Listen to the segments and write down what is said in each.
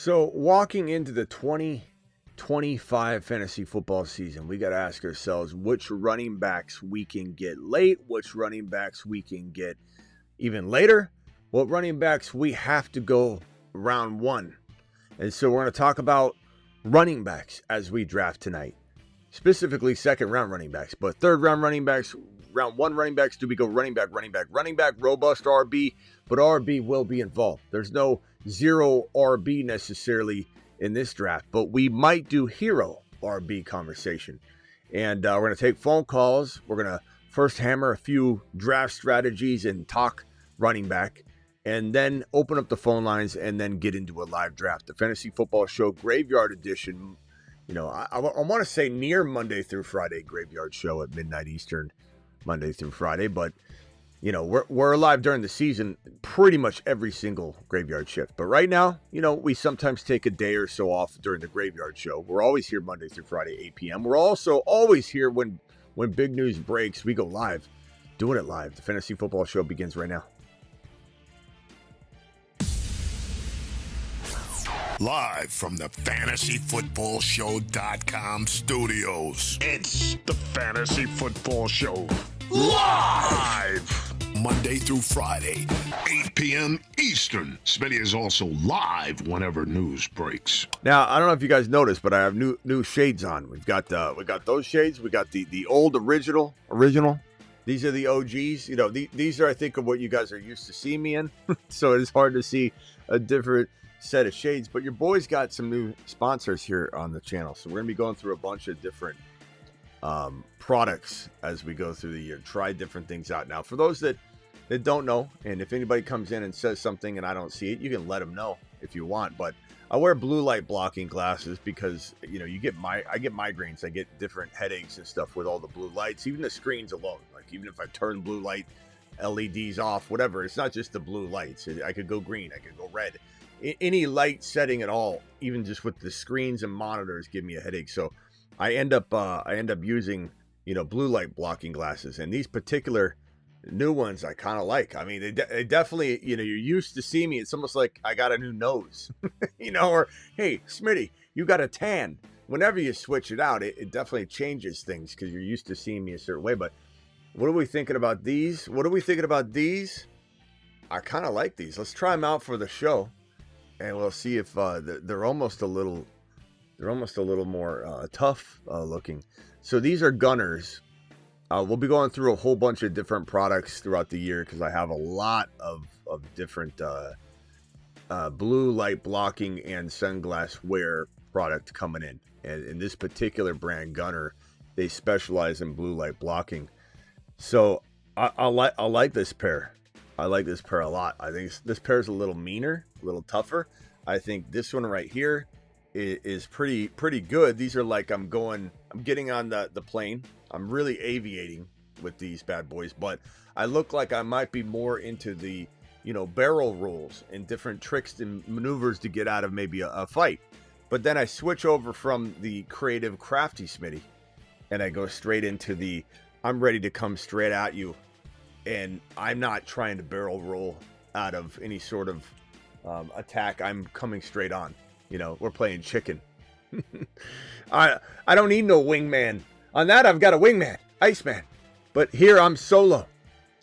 So walking into the 2025 fantasy football season, we got to ask ourselves which running backs we can get late, which running backs we can get even later, what running backs we have to go round one. And so we're going to talk about running backs as we draft tonight, specifically second round running backs, but third round running backs, round one running backs, do we go running back, robust RB, but RB will be involved. There's no zero RB necessarily in this draft, but we might do hero RB conversation. And we're going to take phone calls. We're going to first hammer a few draft strategies and talk running back, and then open up the phone lines and then get into a live draft. The Fantasy Football Show Graveyard Edition, you know, I want to say near Monday through Friday Graveyard Show at midnight Eastern, Monday through Friday, but you know, we're alive during the season, pretty much every single graveyard shift. But right now, you know, we sometimes take a day or so off during the graveyard show. We're always here Monday through Friday, 8 p.m. We're also always here when big news breaks. We go live, doing it live. The Fantasy Football Show begins right now. Live from the FantasyFootballShow.com studios. It's the Fantasy Football Show. Live! Monday through Friday, 8 p.m. Eastern. Smitty is also live whenever news breaks. Now, I don't know if you guys noticed, but I have new shades on. We got those shades. We got the old original. These are the OGs. You know, these are, I think, of what you guys are used to seeing me in. So it is hard to see a different set of shades. But your boy's got some new sponsors here on the channel. So we're going to be going through a bunch of different products as we go through the year. Try different things out. Now, for those that don't know, and if anybody comes in and says something and I don't see it, you can let them know if you want. But I wear blue light blocking glasses because, you know, I get migraines. I get different headaches and stuff with all the blue lights, even the screens alone. Like, even if I turn blue light LEDs off, whatever, it's not just the blue lights. I could go green, I could go red. Any light setting at all, even just with the screens and monitors, give me a headache. So I end up using, you know, blue light blocking glasses, and these particular new ones I kind of like. I mean, they definitely, you know, you're used to seeing me. It's almost like I got a new nose, you know, or hey, Smitty, you got a tan. Whenever you switch it out, it definitely changes things because you're used to seeing me a certain way. But what are we thinking about these? I kind of like these. Let's try them out for the show, and we'll see if they're almost a little more tough looking. So these are Gunners. We'll be going through a whole bunch of different products throughout the year because I have a lot of different blue light blocking and sunglass wear product coming in. And in this particular brand, Gunner, they specialize in blue light blocking. So I like this pair. I like this pair a lot. I think this pair is a little meaner, a little tougher. I think this one right here is pretty good. These are like I'm getting on the plane. I'm really aviating with these bad boys, but I look like I might be more into the, you know, barrel rolls and different tricks and maneuvers to get out of maybe a fight. But then I switch over from the creative, crafty Smitty, and I go straight into the I'm ready to come straight at you, and I'm not trying to barrel roll out of any sort of attack. I'm coming straight on. You know, we're playing chicken. I don't need no wingman. On that, I've got a wingman, Iceman. But here, I'm solo.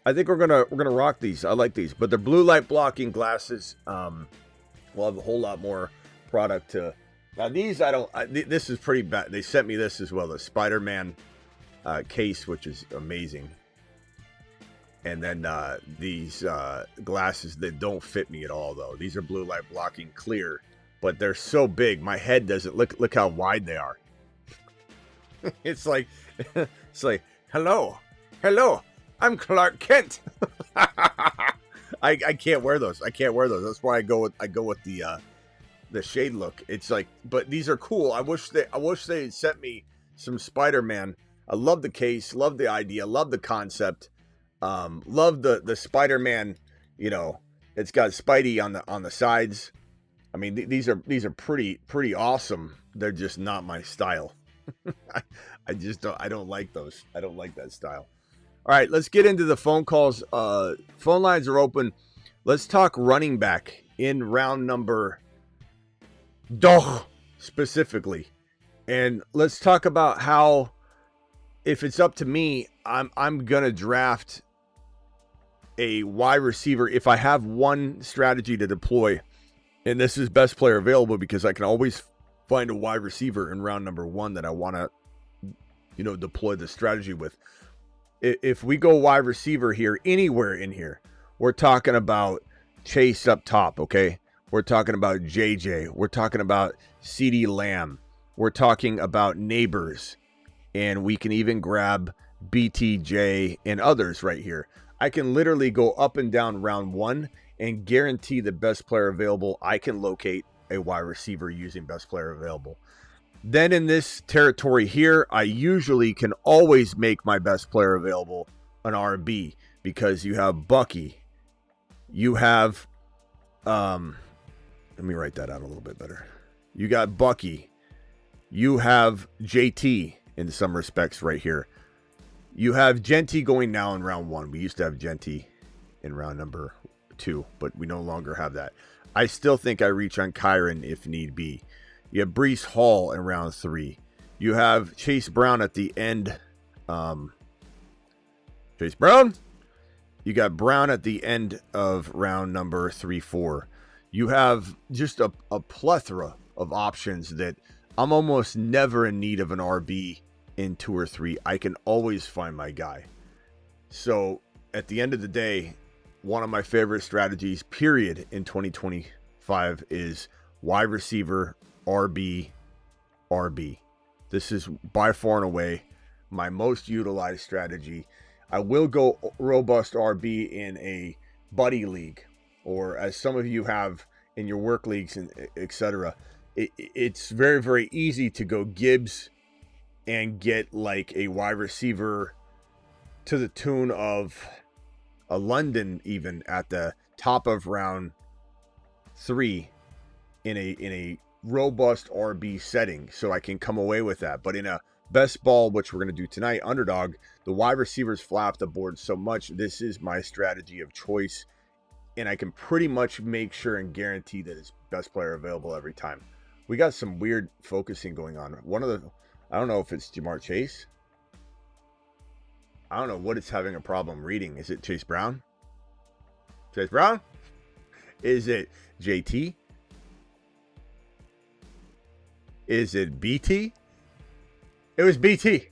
I think we're gonna rock these. I like these, but they're blue light blocking glasses. We'll have a whole lot more product to. Now these, this is pretty bad. They sent me this as well, the Spider-Man case, which is amazing. And then these glasses that don't fit me at all, though. These are blue light blocking clear, but they're so big. My head doesn't look how wide they are. It's like hello, I'm Clark Kent. I can't wear those. That's why I go with the shade look. It's like, but these are cool. I wish they had sent me some Spider-Man. I love the case, love the idea, love the concept. Love the Spider-Man, you know, it's got Spidey on the sides. I mean, these are pretty awesome. They're just not my style. I don't like those. I don't like that style. All right, let's get into the phone calls. Phone lines are open. Let's talk running back in round number Doch specifically. And let's talk about how, if it's up to me, I'm gonna draft a wide receiver if I have one strategy to deploy, and this is best player available, because I can always find a wide receiver in round number 1 that I want to, deploy the strategy with. If we go wide receiver here, anywhere in here, we're talking about Chase up top, okay? We're talking about JJ. We're talking about CeeDee Lamb. We're talking about Neighbors. And we can even grab BTJ and others right here. I can literally go up and down round 1 and guarantee the best player available. I can locate a wide receiver using best player available. Then in this territory here, I usually can always make my best player available an RB, because you have Bucky. You have, let me write that out a little bit better. You got Bucky. You have JT in some respects right here. You have Genty going now in round 1. We used to have Genty in round number 2, but we no longer have that. I still think I reach on Kyron if need be. You have Breece Hall in round 3. You have Chase Brown at the end. Chase Brown? You got Brown at the end of round number 3, 4. You have just a plethora of options that I'm almost never in need of an RB in 2 or 3. I can always find my guy. So at the end of the day, one of my favorite strategies, period, in 2025 is wide receiver, RB. This is by far and away my most utilized strategy. I will go robust RB in a buddy league, or as some of you have in your work leagues, and etc. It's very, very easy to go Gibbs and get like a wide receiver to the tune of a London, even at the top of round 3 in a robust RB setting, so I can come away with that. But in a best ball, which we're going to do tonight, underdog, the wide receivers flap the board so much. This is my strategy of choice, and I can pretty much make sure and guarantee that it's best player available every time. We got some weird focusing going on. I don't know if it's Jamar Chase. I don't know what it's having a problem reading. Is it Chase Brown? Chase Brown? Is it JT? Is it BT? It was BT.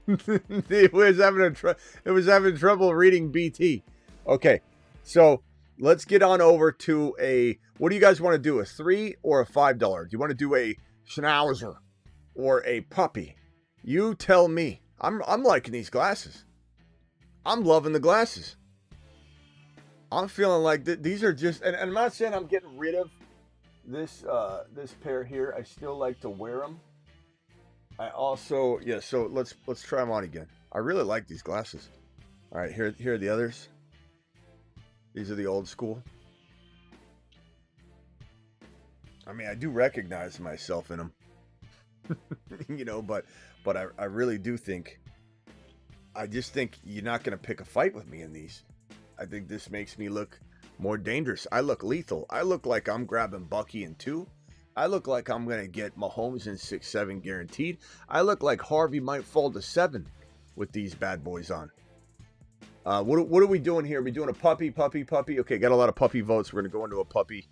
It was having trouble reading BT. Okay, so let's get on over to a. What do you guys want to do? A $3 or a $5? Do you want to do a Schnauzer or a puppy? You tell me. I'm liking these glasses. I'm loving the glasses. I'm feeling like these are just, and I'm not saying I'm getting rid of this pair here. I still like to wear them. I also, yeah, so let's try them on again. I really like these glasses. All right, here are the others. These are the old school. I mean, I do recognize myself in them. But I really do think, I just think you're not going to pick a fight with me in these. I think this makes me look more dangerous. I look lethal. I look like I'm grabbing Bucky in 2. I look like I'm going to get Mahomes in 6, 7 guaranteed. I look like Harvey might fall to 7 with these bad boys on. What are we doing here? Are we doing a puppy? Okay, got a lot of puppy votes. We're going to go into a puppy.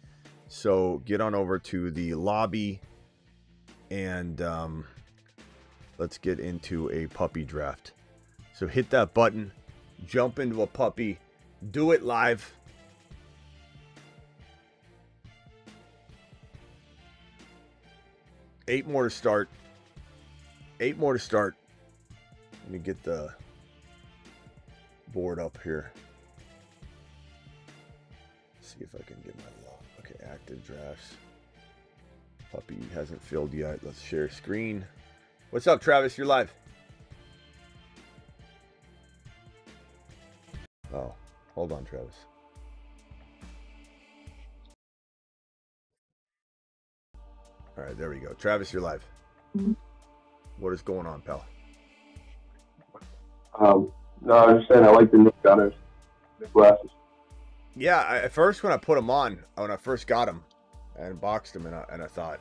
So get on over to the lobby and let's get into a puppy draft. So hit that button, jump into a puppy, do it live. Eight more to start. Let me get the board up here. See if I can get my log. Okay, active drafts. Puppy hasn't filled yet. Let's share screen. What's up, Travis? You're live. Oh, hold on, Travis. All right, there we go. Travis, you're live. What is going on, pal? No, I was just saying I like the new gunners, the glasses. Yeah, at first when I put them on, when I first got them, I unboxed them, and I thought,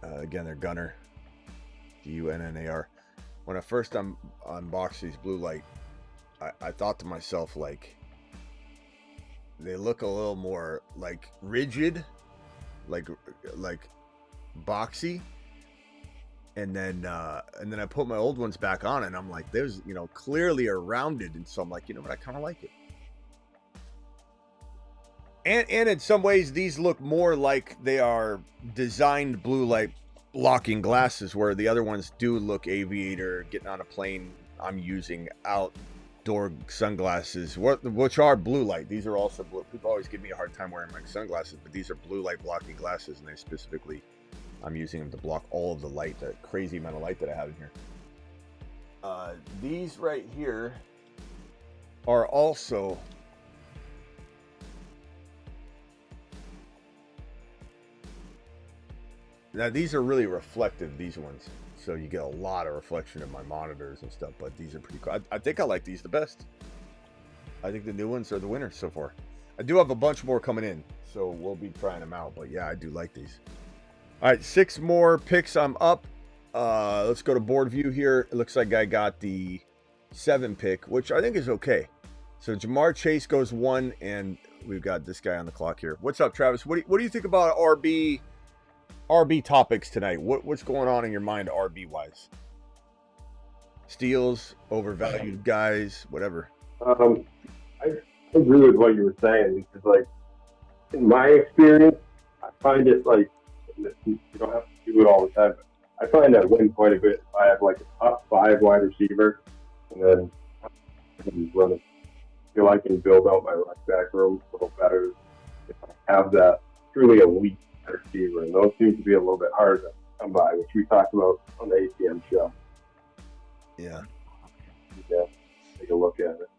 Again, they're Gunner. Gunnar. When I first unboxed these blue light, I thought to myself, like, they look a little more like rigid, like boxy. And then I put my old ones back on, and I'm like, there's, clearly are rounded, and so I'm like, you know what, I kind of like it. And in some ways, these look more like they are designed blue light blocking glasses, where the other ones do look aviator, getting on a plane. I'm using outdoor sunglasses, which are blue light. These are also blue. People always give me a hard time wearing my sunglasses, but these are blue light blocking glasses, and they specifically, I'm using them to block all of the light, the crazy amount of light that I have in here. These right here are also now, these are really reflective, these ones. So you get a lot of reflection in my monitors and stuff, but these are pretty cool. I think I like these the best. I think the new ones are the winners so far. I do have a bunch more coming in, so we'll be trying them out. But yeah, I do like these. All right, 6 more picks. I'm up. Let's go to board view here. It looks like I got the 7 pick, which I think is okay. So Jamar Chase goes 1, and we've got this guy on the clock here. What's up, Travis? What do you think about RB topics tonight? What's going on in your mind RB wise? Steals, overvalued guys, whatever. I agree with what you were saying, because, like, in my experience, I find it like, you don't have to do it all the time, but I find I win quite a bit if I have like a top 5 wide receiver, and then I feel I can build out my running back room a little better if I have that truly elite receiver, and those seem to be a little bit harder to come by, which we talked about on the ATM show. Yeah, take a look at it.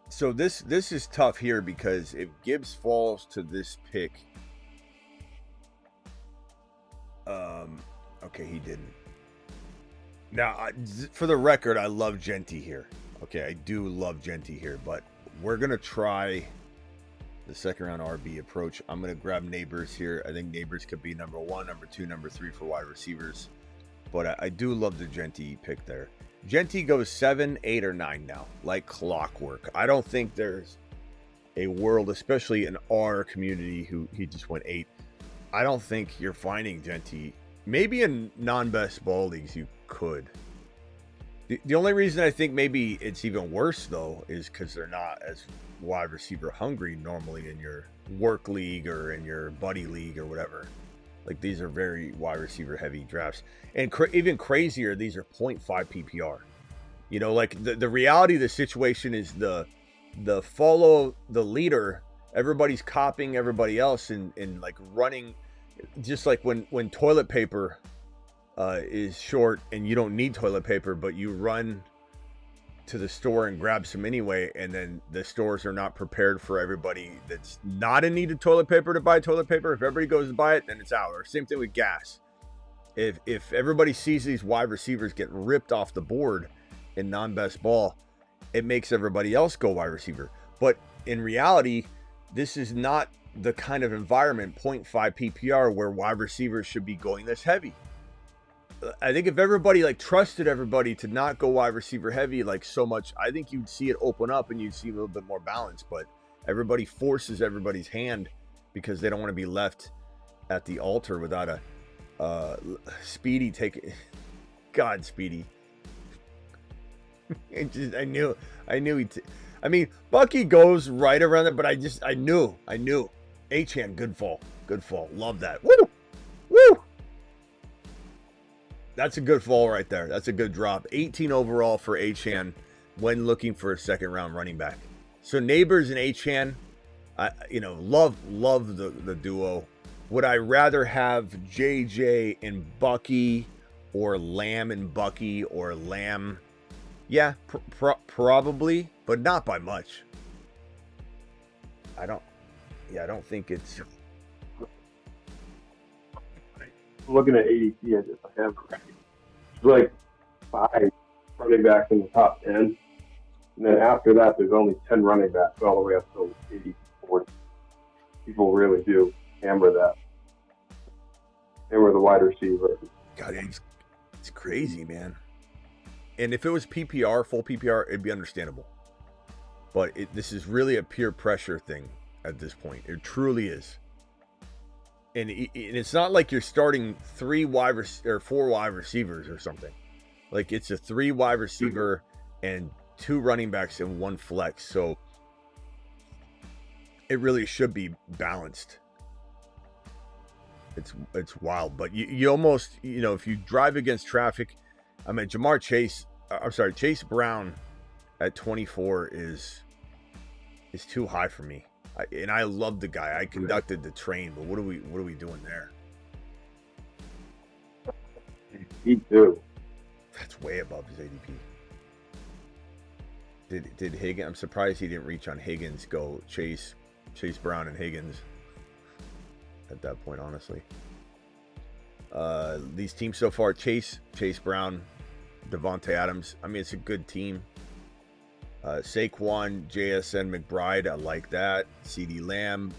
So this is tough here, because if Gibbs falls to this pick, okay, he didn't. Now, for the record, I love Genty here. Okay, I do love Genty here, but we're gonna try the 2nd round RB approach. I'm going to grab Neighbors here. I think Neighbors could be number 1, number 2, number 3 for wide receivers. But I do love the Genty pick there. Genty goes 7, 8, or 9 now, like clockwork. I don't think there's a world, especially in our community, he just went 8. I don't think you're finding Genty. Maybe in non-best ball leagues you could. The only reason I think maybe it's even worse, though, is because they're not as wide receiver hungry normally in your work league or in your buddy league or whatever. Like, these are very wide receiver heavy drafts. And even crazier, these are 0.5 PPR. Like the reality of the situation is the follow the leader. Everybody's copying everybody else and like running, just like when toilet paper is short and you don't need toilet paper, but you run to the store and grab some anyway, and then the stores are not prepared for everybody that's not in need of toilet paper to buy toilet paper. If everybody goes to buy it, then it's out. Or same thing with gas. If everybody sees these wide receivers get ripped off the board in non-best ball, it makes everybody else go wide receiver. But in reality, this is not the kind of environment, 0.5 PPR, where wide receivers should be going this heavy. I think if everybody trusted everybody to not go wide receiver heavy so much, I think you'd see it open up and you'd see a little bit more balance. But everybody forces everybody's hand because they don't want to be left at the altar without a Speedy take. God, Speedy. I knew he. Bucky goes right around it, but I knew. H-hand, good fall. Love that. Woo. That's a good fall right there. That's a good drop. 18 overall for H-hand when looking for a 2nd round running back. So Neighbors and H-hand, love the duo. Would I rather have JJ and Bucky, or Lamb and Bucky, or Lamb? Yeah, probably, but not by much. I don't think it's. Looking at ADP, I have like 5 running backs in the top 10, and then after that, there's only 10 running backs all the way up to 84. People really do hammer that. and we're the wide receiver. God, it's crazy, man. And if it was PPR, full PPR, it'd be understandable. But this is really a peer pressure thing at this point. It truly is. And it's not like you're starting 4 wide receivers or something. Like, it's a 3 wide receiver and 2 running backs and 1 flex. So it really should be balanced. It's wild. But you almost, if you drive against traffic, I mean, Chase Brown at 24 is too high for me. And I love the guy. I conducted the train, but what are we doing there? Me too. That's way above his ADP. Did Higgins? I'm surprised he didn't reach on Higgins. Go Chase Brown and Higgins. At that point, honestly, these teams so far: Chase Brown, Devontae Adams. I mean, it's a good team. Saquon, JSN, McBride, I like that. CeeDee Lamb,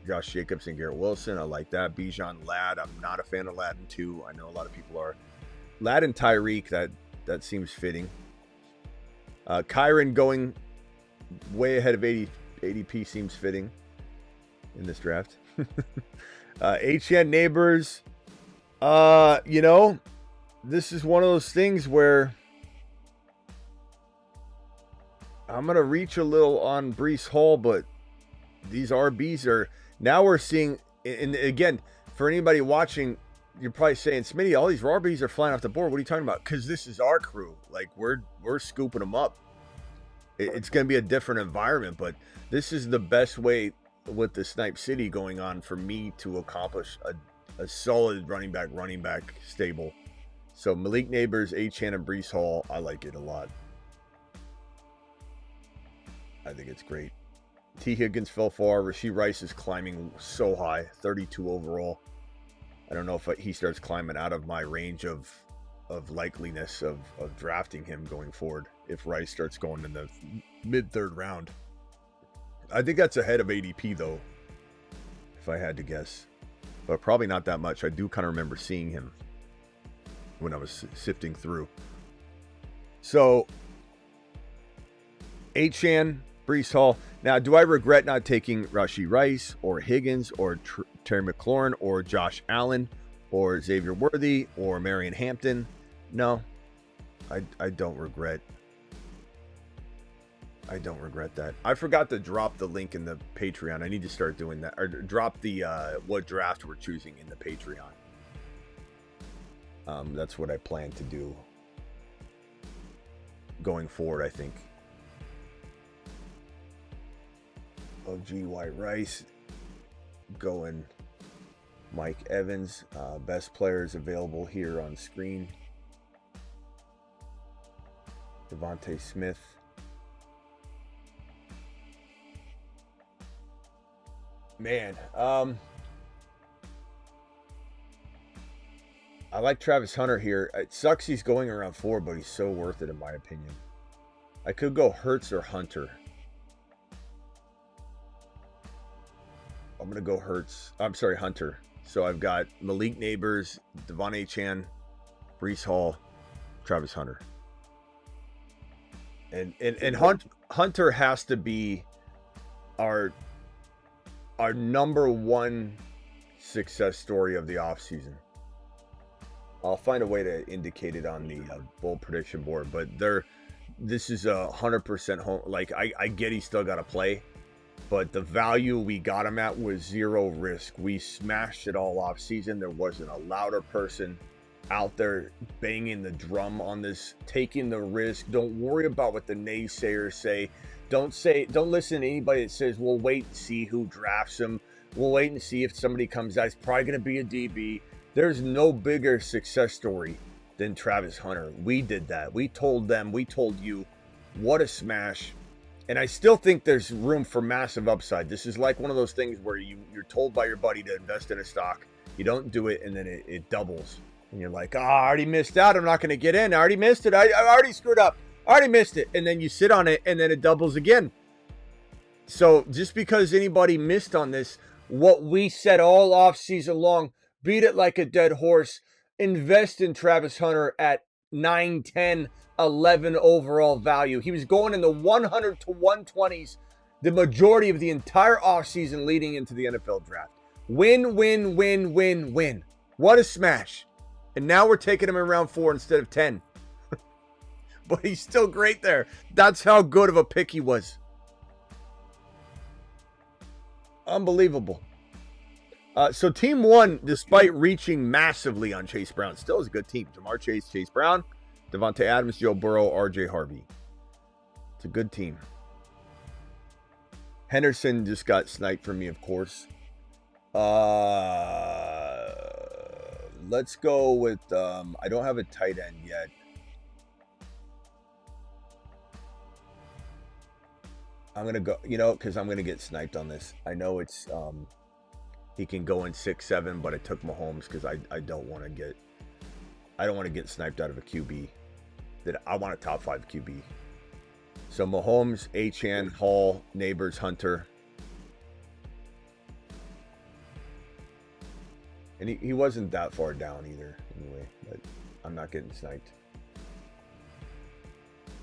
Josh Jacobs, and Garrett Wilson, I like that. Bijan, Ladd, I'm not a fan of Ladd and 2. I know a lot of people are. Ladd and Tyreek, that seems fitting. Kyron going way ahead of ADP seems fitting in this draft. HN Neighbors, this is one of those things where I'm going to reach a little on Breece Hall, but these RBs are, now we're seeing, and again, for anybody watching, you're probably saying, Smitty, all these RBs are flying off the board. What are you talking about? Because this is our crew. Like, we're scooping them up. It's going to be a different environment, but this is the best way with the Snipe City going on for me to accomplish a solid running back stable. So Malik Neighbors, HN, and Breece Hall, I like it a lot. I think it's great. T. Higgins fell far. Rashee Rice is climbing so high, 32 overall. I don't know if he starts climbing out of my range of likeliness of drafting him going forward if Rice starts going in the mid-3rd round. I think that's ahead of ADP, though, if I had to guess. But probably not that much. I do kind of remember seeing him when I was sifting through. So, HN, Breece Hall. Now, do I regret not taking Rashee Rice or Higgins or Terry McLaurin or Josh Allen or Xavier Worthy or Marion Hampton? No, I don't regret. I don't regret that. I forgot to drop the link in the Patreon. I need to start doing that, or drop the what draft we're choosing in the Patreon. That's what I plan to do going forward, I think. OG White Rice going Mike Evans, best players available here on screen. Devontae Smith. Man, I like Travis Hunter here. It sucks he's going around 4, but he's so worth it in my opinion. I could go Hurts or Hunter. I'm going to go Hunter. So I've got Malik Neighbors, Devon Achane, Breece Hall, Travis Hunter. And Hunter has to be our number one success story of the offseason. I'll find a way to indicate it on the bold prediction board, but this is 100% home. Like, I get he still got to play, but the value we got him at was 0 risk. We smashed it all off season. There wasn't a louder person out there banging the drum on this, taking the risk. Don't worry about what the naysayers say. Don't listen to anybody that says, we'll wait and see who drafts him. We'll wait and see if somebody comes out. It's probably going to be a DB. There's no bigger success story than Travis Hunter. We did that. We told you, what a smash. And I still think there's room for massive upside. This is like one of those things where you're told by your buddy to invest in a stock. You don't do it, and then it doubles. And you're like, I already missed out. I'm not going to get in. I already missed it. I already screwed up. I already missed it. And then you sit on it, and then it doubles again. So just because anybody missed on this, what we said all off season long, beat it like a dead horse. Invest in Travis Hunter at 9, 10, 11 overall value. He was going in the 100 to 120s the majority of the entire offseason leading into the NFL draft. Win, win, win, win, win. What a smash. And now we're taking him in round 4 instead of 10. But he's still great there. That's how good of a pick he was. Unbelievable. So team 1, despite reaching massively on Chase Brown, still is a good team. Jamar Chase, Chase Brown, Devontae Adams, Joe Burrow, RJ Harvey. It's a good team. Henderson just got sniped for me, of course. Let's go with, I don't have a tight end yet. I'm going to go, because I'm going to get sniped on this. I know it's, he can go in 6, 7, but I took Mahomes because I don't want to get sniped out of a QB. I want a top 5 QB. So Mahomes, Achane, Hall, Neighbors, Hunter. And he wasn't that far down either, anyway, but I'm not getting sniped.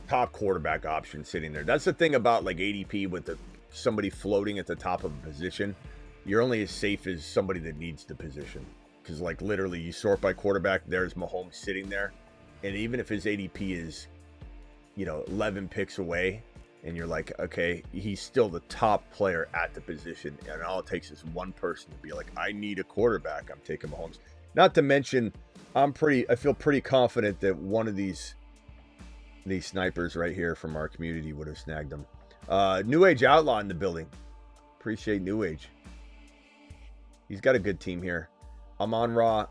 Top quarterback option sitting there. That's the thing about like ADP with somebody floating at the top of a position. You're only as safe as somebody that needs the position. Because like literally you sort by quarterback, there's Mahomes sitting there. And even if his ADP is, 11 picks away, and you're like, okay, he's still the top player at the position. And all it takes is one person to be like, I need a quarterback. I'm taking Mahomes. Not to mention, I feel pretty confident that one of these snipers right here from our community would have snagged him. New Age Outlaw in the building. Appreciate New Age. He's got a good team here. Amon-Ra,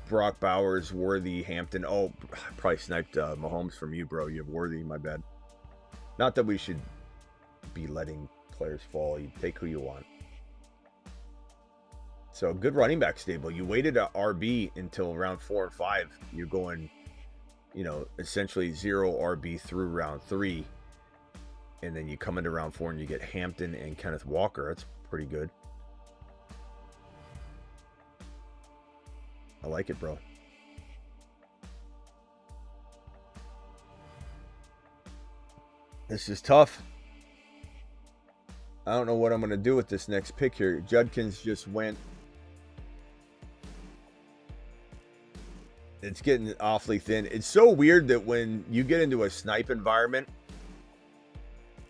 Brock Bowers, Worthy, Hampton. Oh, I probably sniped Mahomes from you, bro. You have Worthy, my bad. Not that we should be letting players fall. You take who you want. So, good running back stable. You waited at RB until round 4 and 5. You're going, essentially 0 RB through round 3. And then you come into round 4 and you get Hampton and Kenneth Walker. That's pretty good. I like it, bro. This is tough. I don't know what I'm going to do with this next pick here. Judkins just went. It's getting awfully thin. It's so weird that when you get into a snipe environment,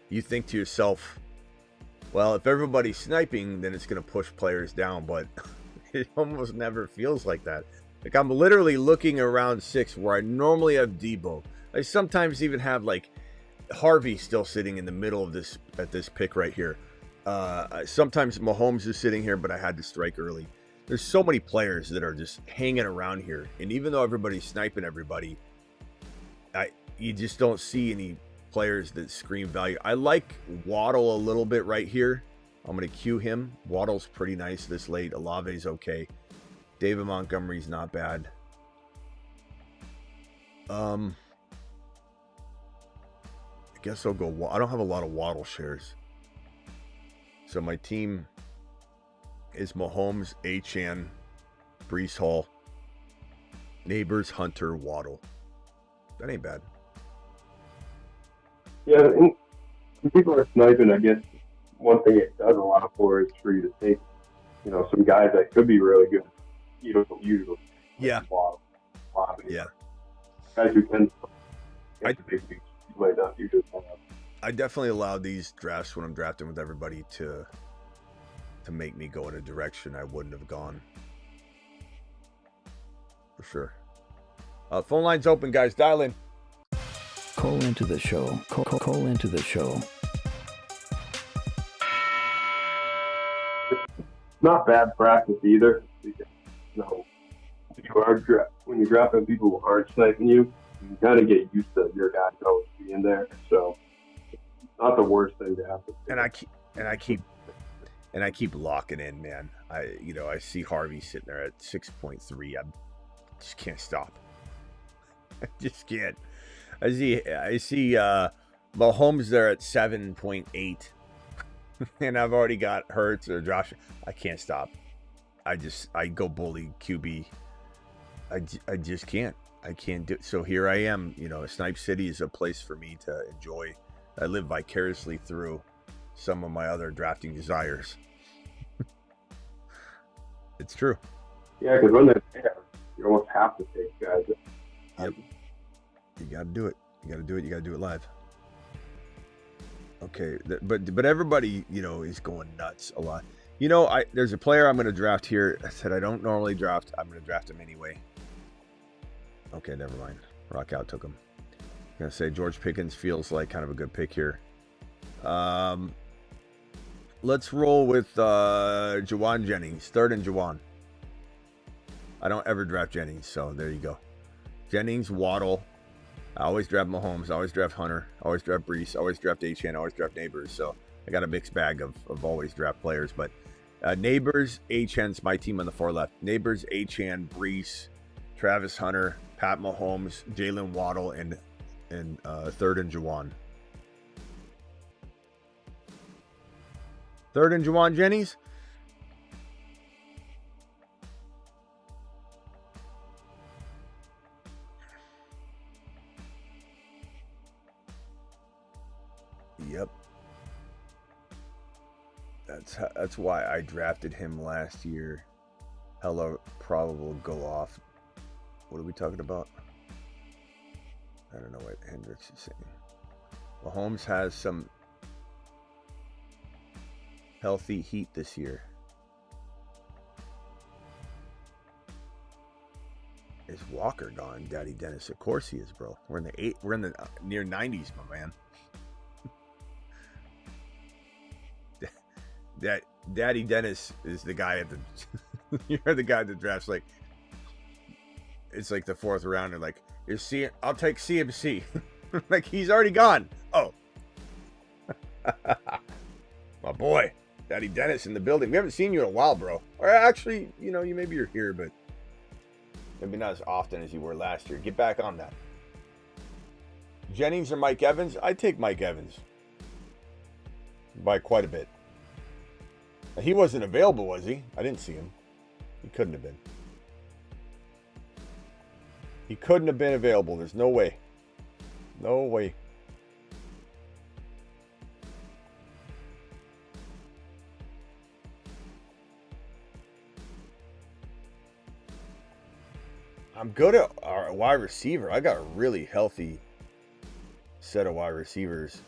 you think to yourself, well, if everybody's sniping, then it's going to push players down. But it almost never feels like that. Like I'm literally looking around 6 where I normally have Debo. I sometimes even have like Harvey still sitting in the middle of this at this pick right here. Sometimes Mahomes is sitting here, but I had to strike early. There's so many players that are just hanging around here. And even though everybody's sniping everybody, you just don't see any players that scream value. I like Waddle a little bit right here. I'm going to cue him. Waddle's pretty nice this late. Olave's okay. David Montgomery's not bad. I guess I'll go. I don't have a lot of Waddle shares. So my team is Mahomes, Achane, Breece Hall, Neighbors, Hunter, Waddle. That ain't bad. Yeah, and when people are sniping, I guess one thing it does allow for is for you to take, some guys that could be really good. You don't usually. Yeah. Yeah. Guys who can. I definitely allow these drafts when I'm drafting with everybody to make me go in a direction I wouldn't have gone. For sure. Phone line's open, guys. Dial in. Call into the show. Call into the show. Not bad practice either. Because, when you're drafting people who aren't sniping you, you kind of get used to your guy always being there. So it's not the worst thing to happen. And I keep locking in, man. I see Harvey sitting there at 6.3. I just can't stop. I just can't. I see Mahomes there at 7.8. And I've already got Hurts or Josh. I can't stop. I go bully QB. I just can't. I can't do it. So here I am. You know, Snipe City is a place for me to enjoy. I live vicariously through some of my other drafting desires. It's true. Yeah, because when they're there, you almost have to take guys. Yep. You got to do it. You got to do it. You got to do it live. Okay, but everybody, you know, is going nuts a lot. You know, there's a player I'm going to draft here. I said I don't normally draft. I'm going to draft him anyway. Okay, never mind. Rock out took him. I'm going to say George Pickens feels like kind of a good pick here. Let's roll with Juwan Jennings. 3rd and Juwan. I don't ever draft Jennings, so there you go. Jennings, Waddle. I always draft Mahomes. I always draft Hunter. I always draft Brees. I always draft Achane. I always draft Neighbors. So I got a mixed bag of always draft players. But Neighbors, Achane's my team on the far left. Neighbors, Achane, Brees, Travis Hunter, Pat Mahomes, Jalen Waddle, and 3rd and Juwan. 3rd and Juwan Jennings. Yep. That's why I drafted him last year. Hella probable go off. What are we talking about? I don't know what Hendricks is saying. Mahomes has some healthy heat this year. Is Walker gone, Daddy Dennis? Of course he is, bro. We're in the near 90s, my man. That Daddy Dennis is the guy at the you're the guy that drafts like it's like the 4th round and like I'll take CMC. Like he's already gone. Oh. My boy, Daddy Dennis in the building. We haven't seen you in a while, bro. Or actually, you know, maybe you're here, but maybe not as often as you were last year. Get back on that. Jennings or Mike Evans? I'd take Mike Evans. By quite a bit. He wasn't available, was he? I didn't see him. He couldn't have been. He couldn't have been available. There's no way. No way. I'm good at our wide receiver. I got a really healthy set of wide receivers.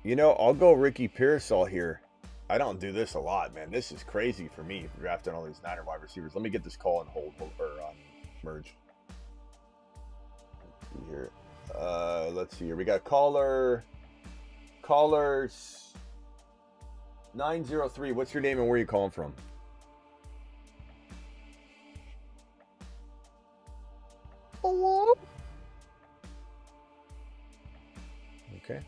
You know, I'll go Ricky Pearsall here. I don't do this a lot, man. This is crazy for me, drafting all these Niner wide receivers. Let me get this call and hold or merge. Let's see here. Let's see here. We got callers 903. What's your name and where are you calling from? Hello? Okay.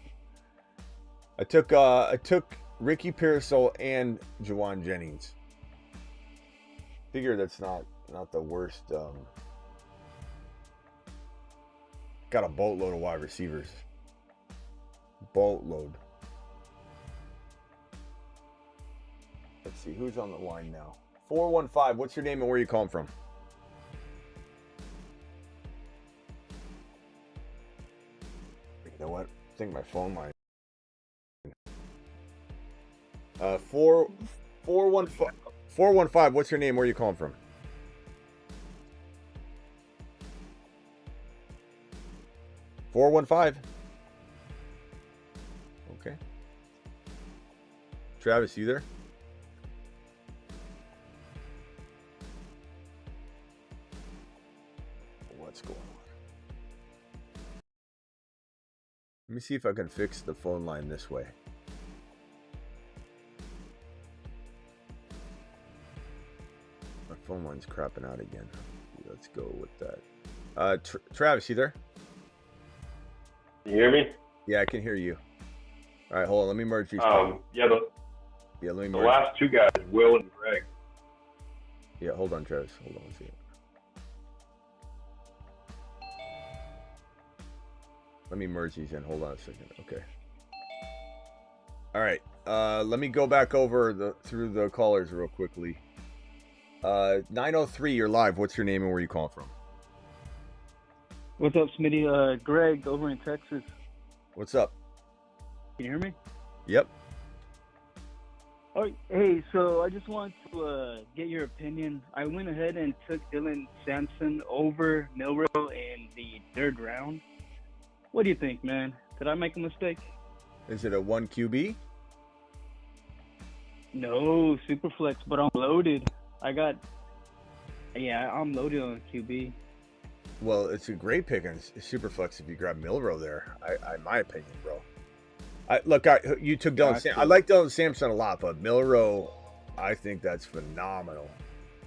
I took Ricky Pearsall and Juwan Jennings. Figure that's not the worst. Got a boatload of wide receivers. Boatload. Let's see who's on the line now. 415. What's your name and where are you calling from? You know what? I think my phone might. 415. What's your name? Where are you calling from? $415. Okay. Travis, you there? What's going on? Let me see if I can fix the phone line this way. My phone line's crapping out again. Let's go with that. Travis, you there? Can you hear me? Yeah, I can hear you. All right, hold on. Let me merge these. Let me merge. The last two guys, Will and Greg. Yeah, hold on, Travis. Hold on a second. Let me merge these in. Hold on a second. Okay. All right. Let me go back over through the callers real quickly. 903, you're live. What's your name and where you calling from? What's up, Smitty? Greg over in Texas. What's up? Can you hear me? Yep. Oh, hey, so I just wanted to get your opinion. I went ahead and took Dylan Sampson over Milroe in the 3rd round. What do you think, man? Did I make a mistake? Is it a 1 QB? No, super flex, but I'm loaded. I'm loaded on QB. Well, it's a great pick on Superflex if you grab Milroe there. In my opinion, bro. You took Dylan Sampson. I like Dylan Sampson a lot, but Milroe, I think that's phenomenal.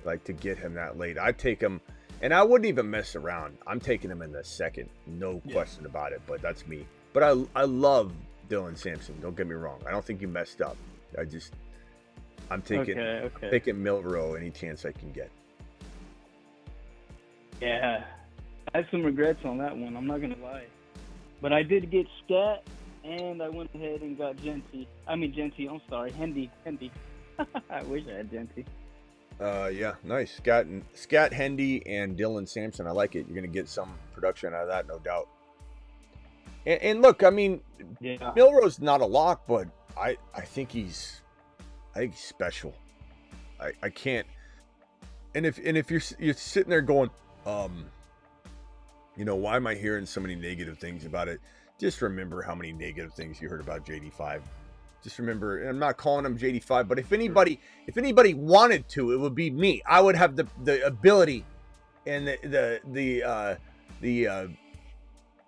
Like, to get him that late, I'd take him, and I wouldn't even mess around. I'm taking him in the 2nd, no question about it. But that's me. But I love Dylan Sampson. Don't get me wrong. I don't think you messed up. I'm taking Milroe any chance I can get. Yeah. I have some regrets on that one, I'm not going to lie. But I did get Scat, and I went ahead and got Hendy. I wish I had Genty. Yeah, nice. Scat, Hendy, and Dylan Sampson. I like it. You're going to get some production out of that, no doubt. And look, I mean, Milroe's not a lock, but I think he's special. I can't. And if you're sitting there going, why am I hearing so many negative things about it? Just remember how many negative things you heard about JD5. Just remember, and I'm not calling him JD5, but if anybody wanted to, it would be me. I would have the ability and the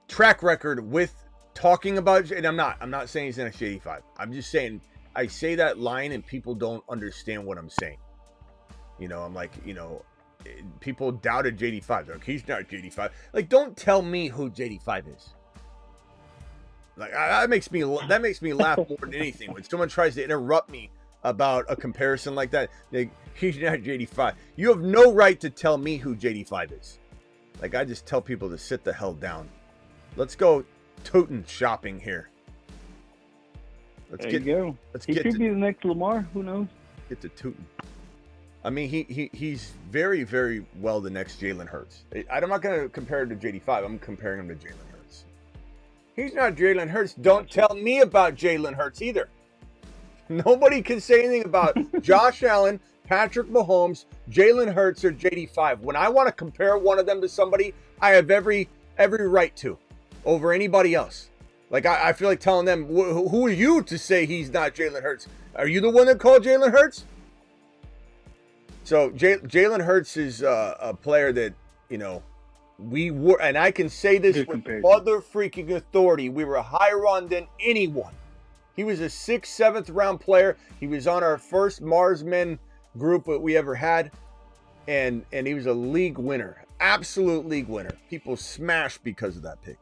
track record with talking about, and I'm not saying he's in a JD5. I'm just saying I say that line and people don't understand what I'm saying. I'm like, people doubted JD5. They're like, he's not JD5. Like, don't tell me who JD5 is. Like, that makes me laugh more than anything when someone tries to interrupt me about a comparison like that. Like, he's not JD5. You have no right to tell me who JD5 is. Like, I just tell people to sit the hell Let's go Tootin' shopping here. He could be the next Lamar. Who knows? Get to Tootin'. I mean, he's very, very well the next Jalen Hurts. I'm not going to compare him to JD5. I'm comparing him to Jalen Hurts. He's not Jalen Hurts. Don't tell me about Jalen Hurts either. Nobody can say anything about Josh Allen, Patrick Mahomes, Jalen Hurts, or JD5. When I want to compare one of them to somebody, I have every right to over anybody else. Like, I feel like telling them, who are you to say he's not Jalen Hurts? Are you the one that called Jalen Hurts? So Jalen Hurts is a player that, we were, and I can say this with mother freaking authority, we were higher on than anyone. He was a 6th, 7th round player. He was on our first Marsmen group that we ever had, and he was a league winner, absolute league winner. People smashed because of that pick.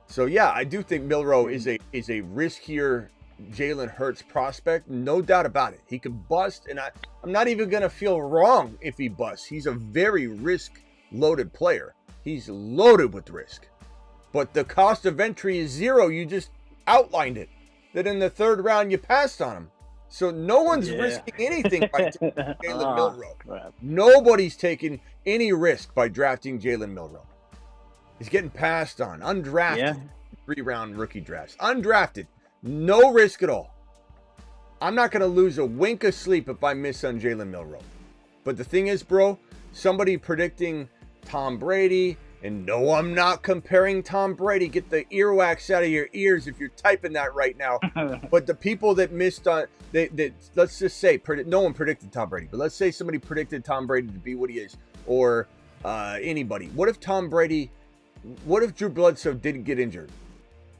So yeah, I do think Milroe is a riskier Jalen Hurts prospect, no doubt about it. He could bust, and I'm not even going to feel wrong if he busts. He's a very risk-loaded player. He's loaded with risk. But the cost of entry is 0. You just outlined it. That in the 3rd round, you passed on him. So no one's risking anything by taking Jalen Milroe. Crap. Nobody's taking any risk by drafting Jalen Milroe. He's getting passed on, undrafted, 3-round rookie drafts. Undrafted. No risk at all. I'm not going to lose a wink of sleep if I miss on Jalen Milroe. But the thing is, bro, somebody predicting Tom Brady, and no, I'm not comparing Tom Brady. Get the earwax out of your ears if you're typing that right now. But the people that missed on, let's just say, no one predicted Tom Brady, but let's say somebody predicted Tom Brady to be what he is, or anybody. What if Drew Bledsoe didn't get injured?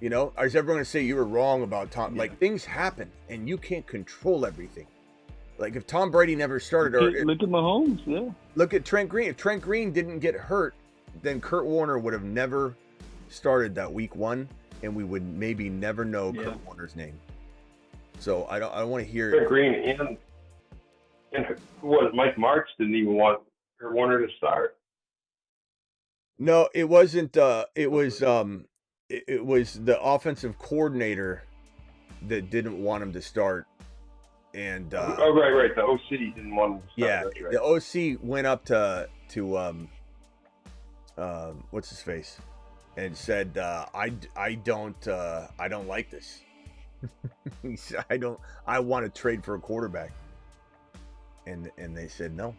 Is everyone going to say you were wrong about Tom? Like, things happen, and you can't control everything. Like, if Tom Brady never started, look at Mahomes, look at Trent Green. If Trent Green didn't get hurt, then Kurt Warner would have never started that week 1, and we would maybe never know Kurt Warner's name. So I don't want to hear Trent Green and who was Mike Marks didn't even want Kurt Warner to start. No, it wasn't. It was the offensive coordinator that didn't want him to start. And right. The OC didn't want him to start. Yeah, That's right. the OC went up to what's his face, and said, I don't like this. He said, I want to trade for a quarterback. And they said no.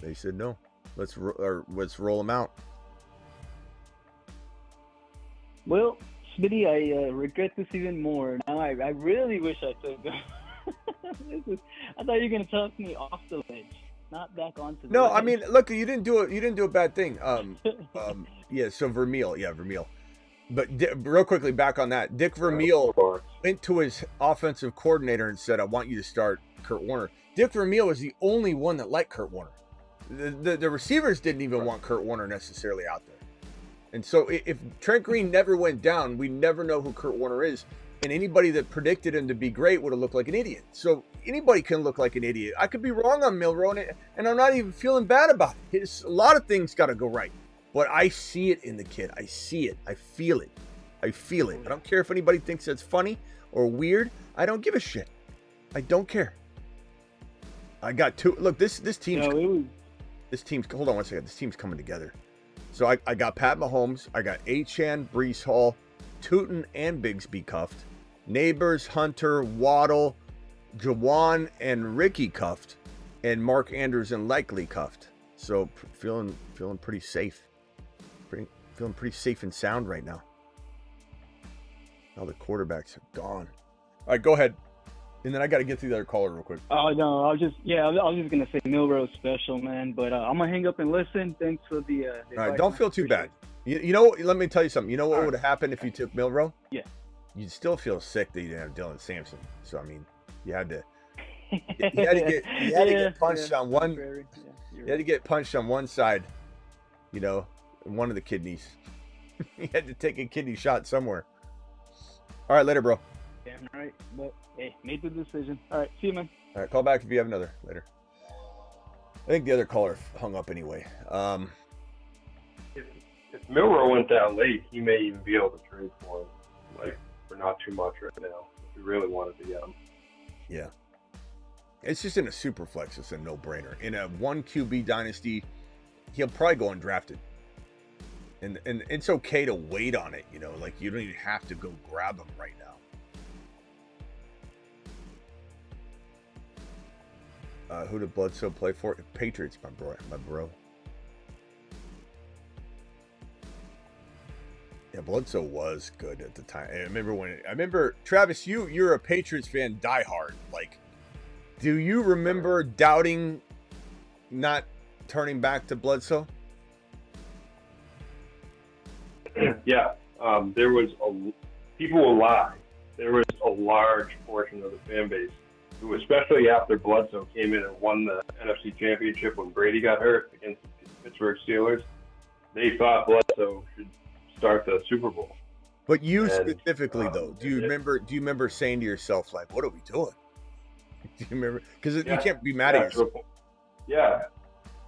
They said no. Let's roll him out. Well, Smitty, I regret this even more. Now I really wish I took them. I thought you were gonna talk me off the ledge, not back onto the ledge. I mean, look, you didn't do a bad thing. Yeah. So Vermeil. But real quickly, back on that, Dick Vermeil went to his offensive coordinator and said, "I want you to start Kurt Warner." Dick Vermeil was the only one that liked Kurt Warner. The receivers didn't even want Kurt Warner necessarily out there. And so if Trent Green never went down, we never know who Kurt Warner is. And anybody that predicted him to be great would have looked like an idiot. So anybody can look like an idiot. I could be wrong on Milroe, and I'm not even feeling bad about it. A lot of things got to go right. But I see it in the kid. I see it. I feel it. I don't care if anybody thinks that's funny or weird. I don't give a shit. I don't care. I got two. Look, this team's... This team's... Hold on one second. This team's coming together. So I got Pat Mahomes. I got Achane, Breece Hall, Tootin, and Bigsby cuffed. Neighbors, Hunter, Waddle, Jawan, and Ricky cuffed. And Mark Andrews and Likely cuffed. So feeling pretty safe. Feeling pretty safe and sound right now. All the quarterbacks are gone. All right, go ahead. And then I got to get to the other caller real quick. Oh, no, I was just going to say Milroe's special, man. But I'm going to hang up and listen. Thanks for the all right, don't feel too bad. You know, let me tell you something. You know what would have happened if you took Milroe? Yeah. You'd still feel sick that you didn't have Dylan Sampson. So, I mean, you had to get punched on one. You had to get punched on one side, you know, one of the kidneys. You had to take a kidney shot somewhere. All right, later, bro. Damn right. But, hey, made the decision. All right, see you, man. All right, call back if you have another later. I think the other caller hung up anyway. If Milroe went down late, he may even be able to trade for him, like, for not too much right now, if we really wanted to get him. Yeah. It's just in a super flex, it's a no-brainer. In a 1 QB dynasty, he'll probably go undrafted. And it's okay to wait on it, you know, like you don't even have to go grab him right now. Who did Bledsoe play for? Patriots, my bro. Yeah, Bledsoe was good at the time. I remember Travis, you're a Patriots fan, diehard. Like, do you remember doubting not turning back to Bledsoe? Yeah, there was people will lie. There was a large portion of the fan base who, especially after Bledsoe came in and won the NFC Championship when Brady got hurt against the Pittsburgh Steelers, they thought Bledsoe should start the Super Bowl. But you specifically, though, do you remember saying to yourself, like, "What are we doing?" Do you remember? Because you can't be mad at yourself. Yeah,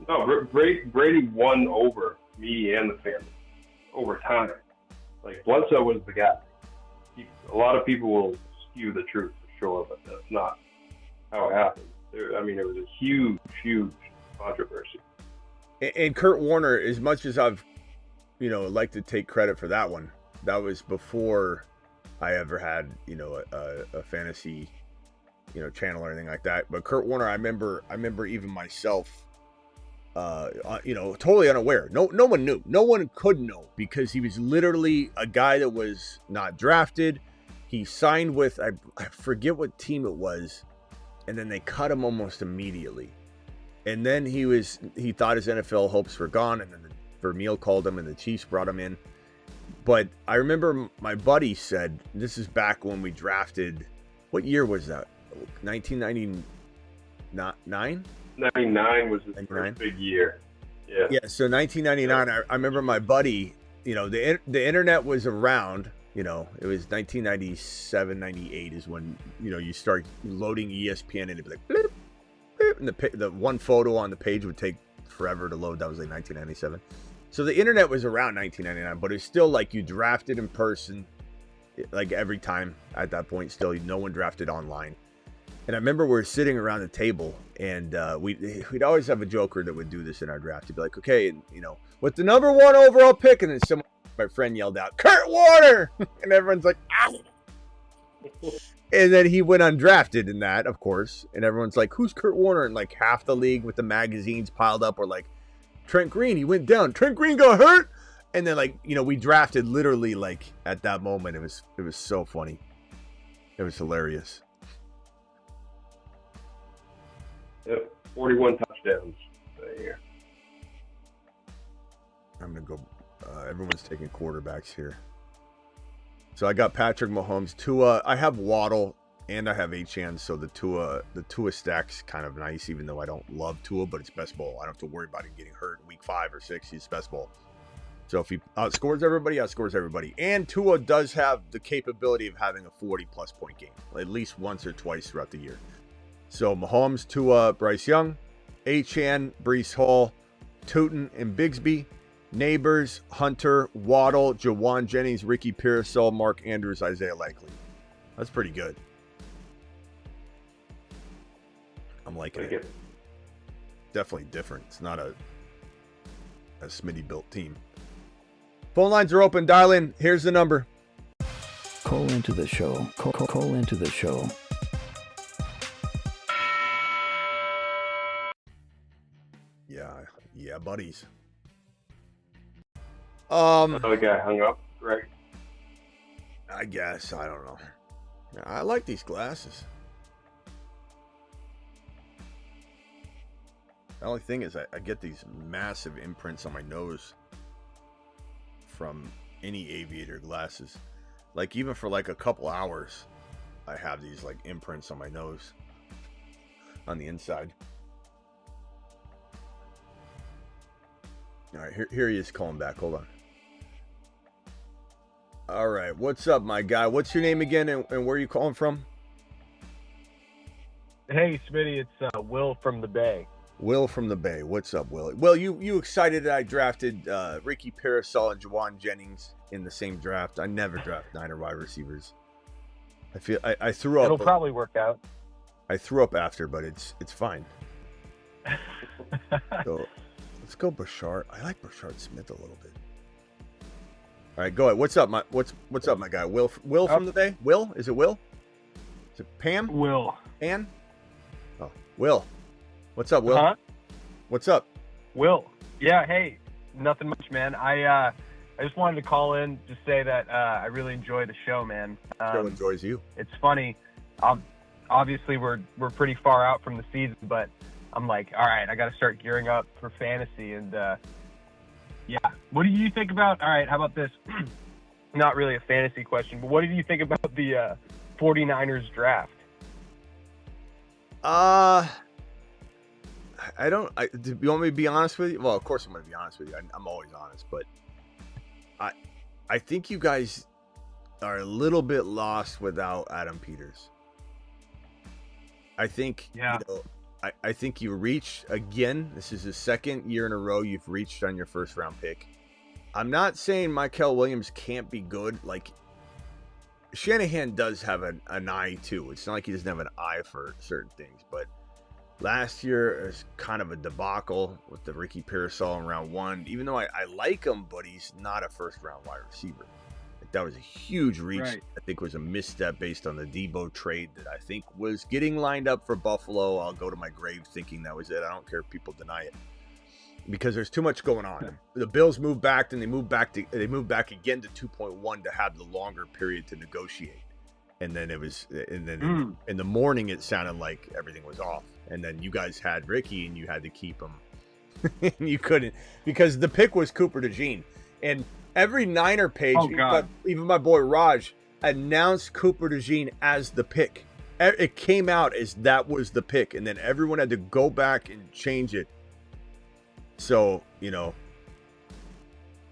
no, Brady won over me and the family over time. Like, Bledsoe was the guy. A lot of people will skew the truth for sure, but that's not how it happened. It was a huge controversy. And Kurt Warner, as much as I've, like to take credit for that one, that was before I ever had, a fantasy, channel or anything like that. But Kurt Warner, I remember even myself, totally unaware. No one knew. No one could know because he was literally a guy that was not drafted. He signed with, I forget what team it was, and then they cut him almost immediately. And then he thought his NFL hopes were gone, and then Vermeil called him, and the Chiefs brought him in. But I remember my buddy said, this is back when we drafted, what year was that? 1999? 99 was his first big year. Yeah, so 1999, I remember my buddy, the internet was around, it was 1997, 98 is when, you start loading ESPN, and it'd be like, bloop, bloop, and the one photo on the page would take forever to load. That was like 1997. So the internet was around 1999, but it's still like you drafted in person, like every time at that point. Still, no one drafted online. And I remember we were sitting around the table, and we'd always have a joker that would do this in our draft. He'd be like, okay, and, you know, with the number 1 overall pick, and then my friend yelled out, Kurt Warner! And everyone's like, ah! And then he went undrafted in that, of course. And everyone's like, who's Kurt Warner? And like half the league with the magazines piled up were like, Trent Green, he went down. Trent Green got hurt. And then, like, you know, we drafted literally like at that moment. It was so funny. It was hilarious. Yep, 41 touchdowns that year. I'm going to go. Everyone's taking quarterbacks here. So I got Patrick Mahomes, Tua. I have Waddle and I have Achane. So the Tua stack's kind of nice, even though I don't love Tua, but it's best ball. I don't have to worry about him getting hurt in week 5 or 6. He's best ball. So if he outscores everybody. And Tua does have the capability of having a 40-plus point game, at least once or twice throughout the year. So Mahomes, Tua, Bryce Young, Achane, Breece Hall, Tootin and Bigsby, Neighbors, Hunter, Waddle, Jawan Jennings, Ricky Pearsall, Mark Andrews, Isaiah Likely. That's pretty good. I'm liking it. Definitely different. It's not a Smitty built team. Phone lines are open. Dial in. Here's the number. Call into the show. Call into the show. Yeah, buddies. Another guy hung up, Greg. I guess. I don't know. I like these glasses. The only thing is I get these massive imprints on my nose from any aviator glasses. Like, even for like a couple hours, I have these like imprints on my nose on the inside. All right, here he is calling back. Hold on. All right, what's up, my guy? What's your name again, and where are you calling from? Hey, Smitty, it's Will from the Bay. Will from the Bay. What's up, Will? Well, you excited that I drafted Ricky Pearsall and Jawan Jennings in the same draft? I never draft Niner wide receivers. I feel I threw up. It'll probably work out. I threw up after, but it's fine. So let's go Bashard. I like Bashard Smith a little bit. All right, go ahead. What's up, my guy? Will from the Bay? Will? Is it Will? Is it Pam? Will. Ann? Oh, Will. What's up, Will? Huh? What's up? Will. Yeah, hey, nothing much, man. I just wanted to call in, just say that I really enjoy the show, man. Show enjoys you. It's funny. Obviously, we're pretty far out from the season, but I'm like, all right, I got to start gearing up for fantasy. And, yeah, what do you think about, all right, how about this? Not really a fantasy question, but what did you think about the 49ers draft? Do you want me to be honest with you? Well, of course I'm going to be honest with you. I'm always honest, but I think you guys are a little bit lost without Adam Peters. I think, yeah. You know, I think you reached again. This is the second year in a row you've reached on your first round pick. I'm not saying Michael Williams can't be good. Like, Shanahan does have an eye too. It's not like he doesn't have an eye for certain things, but last year is kind of a debacle with the Ricky Pearsall in round 1. Even though I like him, but he's not a first round wide receiver. Like, that was a huge reach. Right. I think was a misstep based on the Debo trade that I think was getting lined up for Buffalo. I'll go to my grave thinking that was it. I don't care if people deny it, because there's too much going on. The Bills moved back, and they moved back again to 2.1 to have the longer period to negotiate. And then in the morning it sounded like everything was off. And then you guys had Ricky, and you had to keep him. And you couldn't, because the pick was Cooper DeJean. And every Niner page, even my boy Raj, announced Cooper DeJean as the pick. It came out as that was the pick, and then everyone had to go back and change it. So, you know,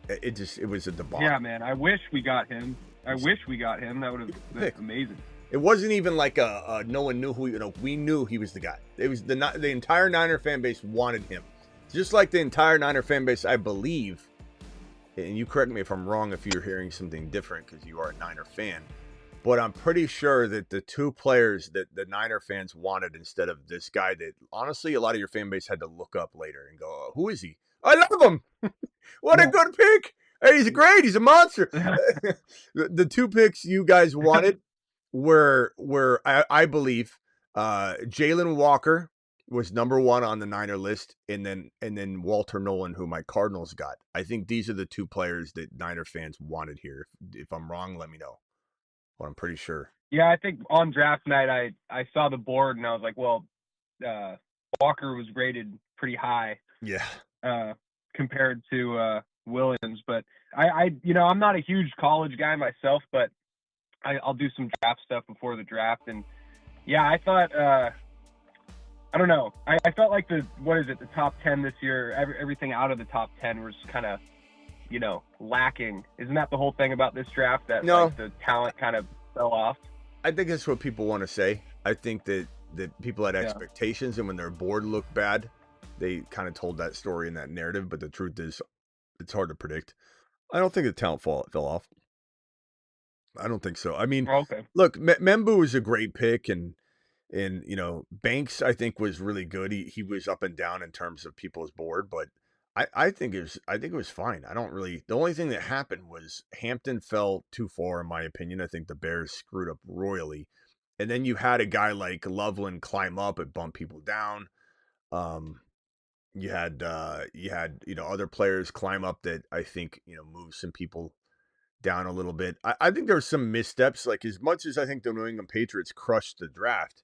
it was a debacle. Yeah, man, I wish we got him. That would have been amazing. It wasn't even like no one knew who, you know, we knew he was the guy. It was the entire Niner fan base wanted him. Just like the entire Niner fan base, I believe, and you correct me if I'm wrong if you're hearing something different because you are a Niner fan, but I'm pretty sure that the two players that the Niner fans wanted instead of this guy that honestly a lot of your fan base had to look up later and go, oh, who is he? I love him. What a good pick. Hey, he's great. He's a monster. The two picks you guys wanted were I believe Jalen Walker was number one on the Niner list, and then Walter Nolan, who my Cardinals got. I think these are the two players that Niner fans wanted here. If I'm wrong, let me know. But I'm pretty sure. Yeah, I think on draft night I saw the board and I was like, well, Walker was rated pretty high. Yeah. Compared to Williams, but I'm not a huge college guy myself, but I'll do some draft stuff before the draft, and yeah, I thought I don't know, I felt like the top 10 this year, everything out of the top 10 was kind of lacking. Isn't that the whole thing about this draft, that No. like, the talent kind of fell off? I think that's what people want to say. I think that people had expectations, and when their board looked bad, they kind of told that story in that narrative. But the truth is, it's hard to predict. I don't think the talent fell off. I don't think so. I mean, Look, Membu was a great pick, and Banks I think was really good. He was up and down in terms of people's board, but I think it was fine. The only thing that happened was Hampton fell too far, in my opinion. I think the Bears screwed up royally. And then you had a guy like Loveland climb up and bump people down. You had other players climb up that I think, move some people down a little bit. I think there were some missteps. Like, as much as I think the New England Patriots crushed the draft,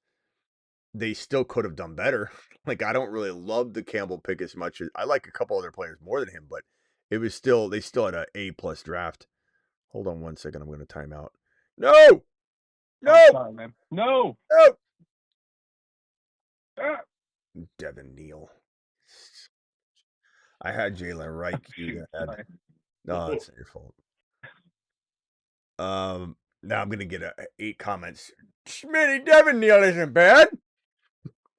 they still could have done better. Like, I don't really love the Campbell pick as much as I like a couple other players more than him, but they still had an A+ draft. Hold on 1 second. I'm going to time out. No. Sorry, man. No. Devin Neal. I had Jalen Wright. No, it's not your fault. Now I'm gonna get 8 comments. Smitty, Devin Neal isn't bad.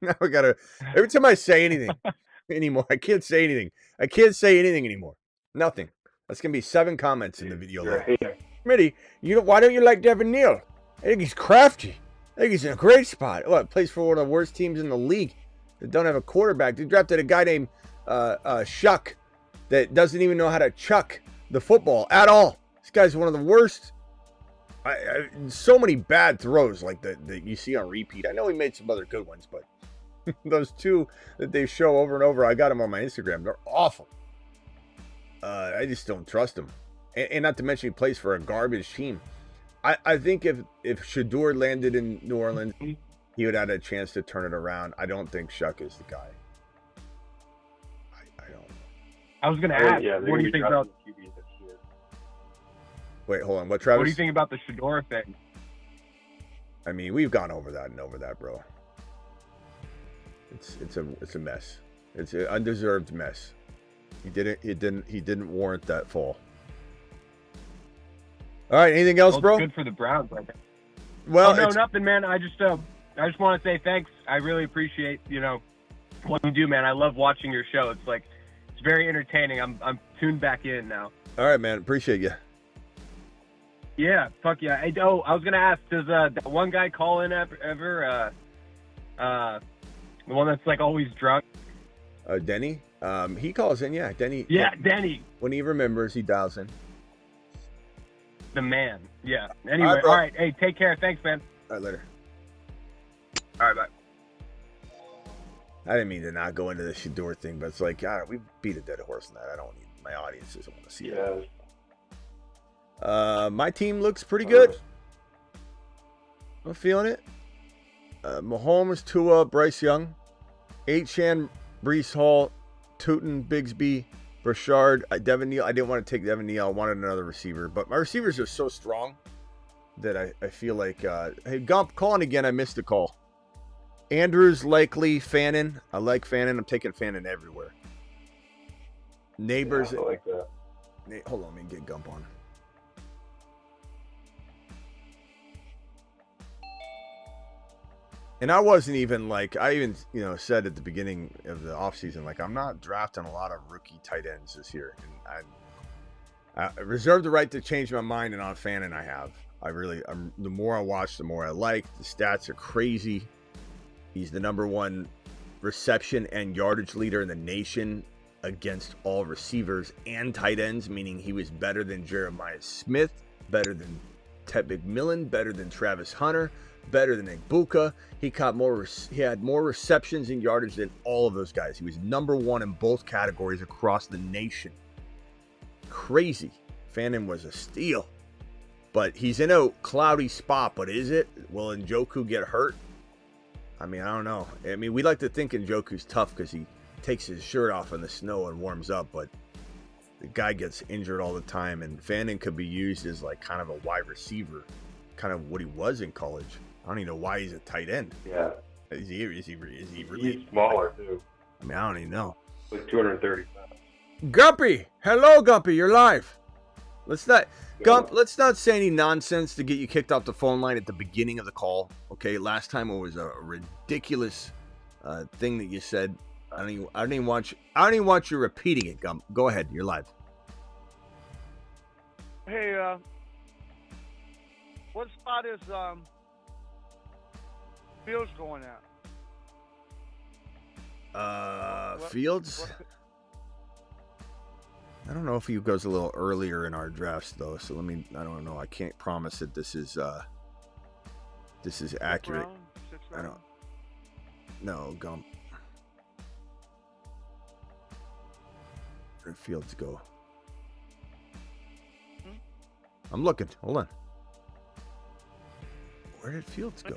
Now I gotta. Every time I say anything anymore, I can't say anything. I can't say anything anymore. Nothing. That's gonna be 7 comments in the video. Smitty, why don't you like Devin Neal? I think he's crafty. I think he's in a great spot. Plays for one of the worst teams in the league that don't have a quarterback. They drafted a guy named Shuck that doesn't even know how to chuck the football at all. This guy's one of the worst. So many bad throws like that you see on repeat. I know he made some other good ones, but those 2 that they show over and over, I got them on my Instagram. They're awful. I just don't trust him. And not to mention he plays for a garbage team. I think if Shador landed in New Orleans, he would have had a chance to turn it around. I don't think Shuck is the guy. I don't know. I was going to ask, what do you think about... Wait, hold on. What, Travis? What do you think about the Shador thing? I mean, we've gone over that, bro. It's a mess. It's an undeserved mess. He didn't warrant that fall. All right, anything else, bro? It's good for the Browns, I think. Well, no, nothing, man. I just want to say thanks. I really appreciate what you do, man. I love watching your show. It's very entertaining. I'm tuned back in now. All right, man. Appreciate you. Yeah, fuck yeah. I was gonna ask, does that one guy call in ever? The one that's like always drunk. Denny. He calls in. Yeah, Denny. Yeah, Denny. When he remembers, he dials in. The man. Yeah. Anyway, all right. Hey, take care. Thanks, man. All right, later. All right, bye. I didn't mean to not go into the Shador thing, but it's like, we beat a dead horse on that. I don't need my audience doesn't want to see it. My team looks pretty good. I'm feeling it. Mahomes, Tua, Bryce Young, Achane, Breece Hall, Tootin, Bigsby, Brashard, Devin Neal. I didn't want to take Devin Neal. I wanted another receiver, but my receivers are so strong that I feel like, hey, Gump, calling again. I missed the call. Andrews, Likely, Fannin. I like Fannin. I'm taking Fannin everywhere. Neighbors. Yeah, I like that. Hold on, let me get Gump on. And I wasn't even like, I even, said at the beginning of the offseason, like, I'm not drafting a lot of rookie tight ends this year. And I reserve the right to change my mind, and on Fannin I have. The more I watch, the more I like. The stats are crazy. He's the #1 reception and yardage leader in the nation against all receivers and tight ends, meaning he was better than Jeremiah Smith, better than Ted McMillan, better than Travis Hunter, better than Igbuka. He had more receptions and yardage than all of those guys. He was #1 in both categories across the nation. Crazy. Fannin was a steal. But he's in a cloudy spot, but is it? Will Njoku get hurt? I mean, I don't know. I mean, we like to think Njoku's tough because he takes his shirt off in the snow and warms up, but the guy gets injured all the time, and Fannin could be used as like kind of a wide receiver, kind of what he was in college. I don't even know why he's a tight end. Yeah. Is he really? He's smaller, too. I mean, I don't even know. Like 230 pounds. Gumpy! Hello, Gumpy. You're live. Let's not say any nonsense to get you kicked off the phone line at the beginning of the call. Okay, last time it was a ridiculous thing that you said. I don't even want you repeating it, Gump. Go ahead, you're live. Hey, what spot is Fields going at? Fields? I don't know if he goes a little earlier in our drafts though, so I don't know. I can't promise that this is accurate. Sixth I round? don't. No, Gump. Where did Fields go? I'm looking. Hold on. Where did Fields go?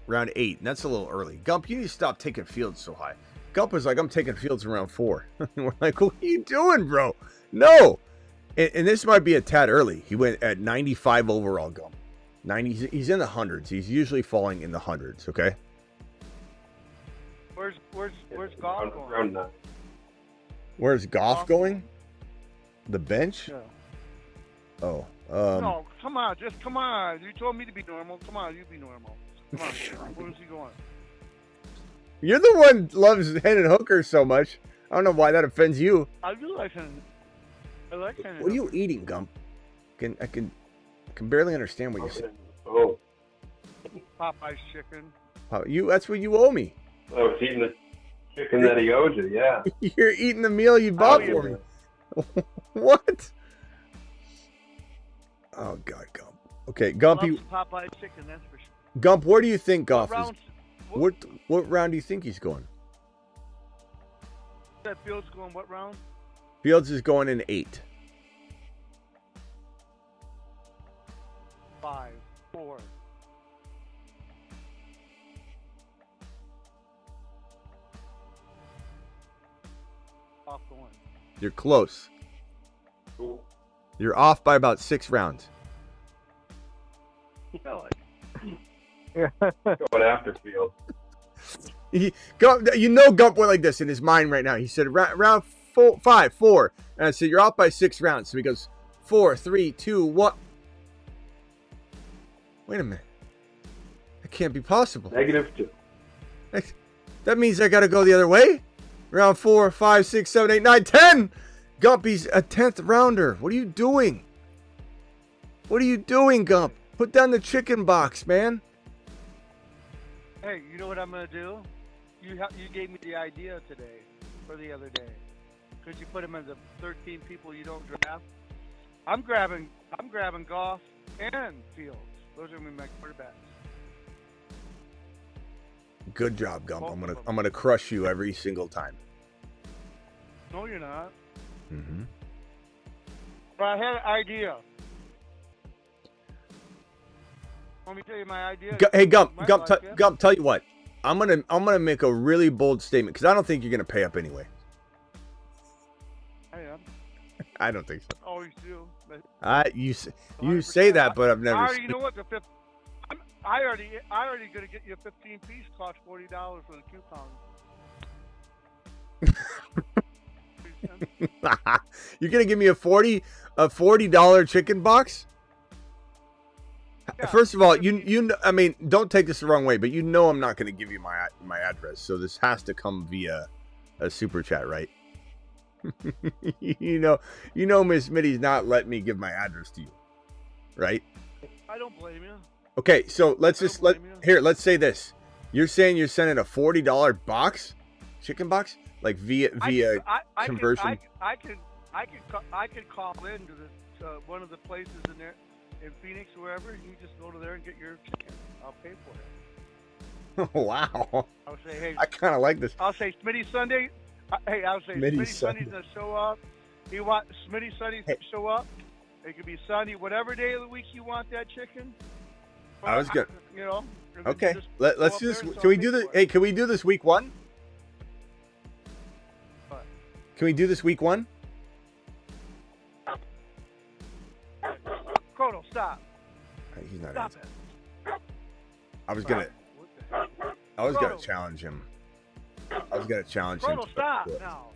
Round 8. And that's a little early. Gump, you need to stop taking Fields so high. Gump was like, I'm taking Fields in round 4. We're like, what are you doing, bro? No. And this might be a tad early. He went at 95 overall, Gump. 90. He's in the hundreds. He's usually falling in the hundreds, okay? Where's Goff going? Round 9. Where's Goff going? The bench? Yeah. Oh. No, come on. Just come on. You told me to be normal. Come on, you be normal. Come on. Where's he going? You're the one who loves Hendon Hooker so much. I don't know why that offends you. I do like him. I like him. What are you eating, Gump? I can barely understand what you're saying. Oh, Popeye's chicken. That's what you owe me. I was eating the chicken that he owed you, yeah. You're eating the meal you bought for me. What? Oh God, Gump. Okay, Gumpy. Popeye's chicken, that's for sure. Gump, where do you think Goff is? What What round do you think he's going? that Fields going what round? Fields is going in 8. 5, 4. Off going. You're close. Cool. You're off by about 6 rounds. Going after Fields. Gump went like this in his mind right now. He said round 4. And I said, you're off by 6 rounds. So he goes 4, 3, 2, 1. Wait a minute. That can't be possible. -2. That means I got to go the other way? Round 4, 5, 6, 7, 8, 9, 10. Gumpy's a 10th rounder. What are you doing? What are you doing, Gump? Put down the chicken box, man. Hey, you know what I'm gonna do? You gave me the idea today, or the other day. Could you put him in the 13 people you don't draft? I'm grabbing Goff and Fields. Those are gonna be my quarterbacks. Good job, Gump. I'm gonna crush you every single time. No, you're not. Mm-hmm. But I had an idea. Want me to tell you my idea? Hey, Gump. You might Gump. like it. Gump. Tell you what. I'm gonna make a really bold statement because I don't think you're gonna pay up anyway. I am. I don't think so. Always do. But You 100%. say that, but I've never. You know what? I already gonna get you a 15 piece. Cost $40 for the coupon. You're gonna give me a $40 chicken box? Yeah. First of all, I mean, don't take this the wrong way, but you know I'm not gonna give you my address, so this has to come via a super chat, right? you know, Miss Smitty's not letting me give my address to you, right? I don't blame you. Okay, so let's blame you. let's say this. You're saying you're sending a $40 box, chicken box, like via conversion. I could call in to one of the places in there, in Phoenix, wherever. You just go to there and get your chicken. I'll pay for it. Wow. I'll say, hey. I kind of like this. I'll say Smitty Sunday. I'll say Smitty Sunday's gonna show up. You want Smitty Sunday's to show up? It could be Sunday, whatever day of the week you want that chicken. But I was good. You know. Okay. just Let's go do up this. there, so Can we I'll do pay this? for it. Hey, can we do this week 1? What? Can we do this week 1? Croto, stop. He's not Stop answering. it. I was gonna Croto. challenge him. I was gonna challenge him. Croto, stop now.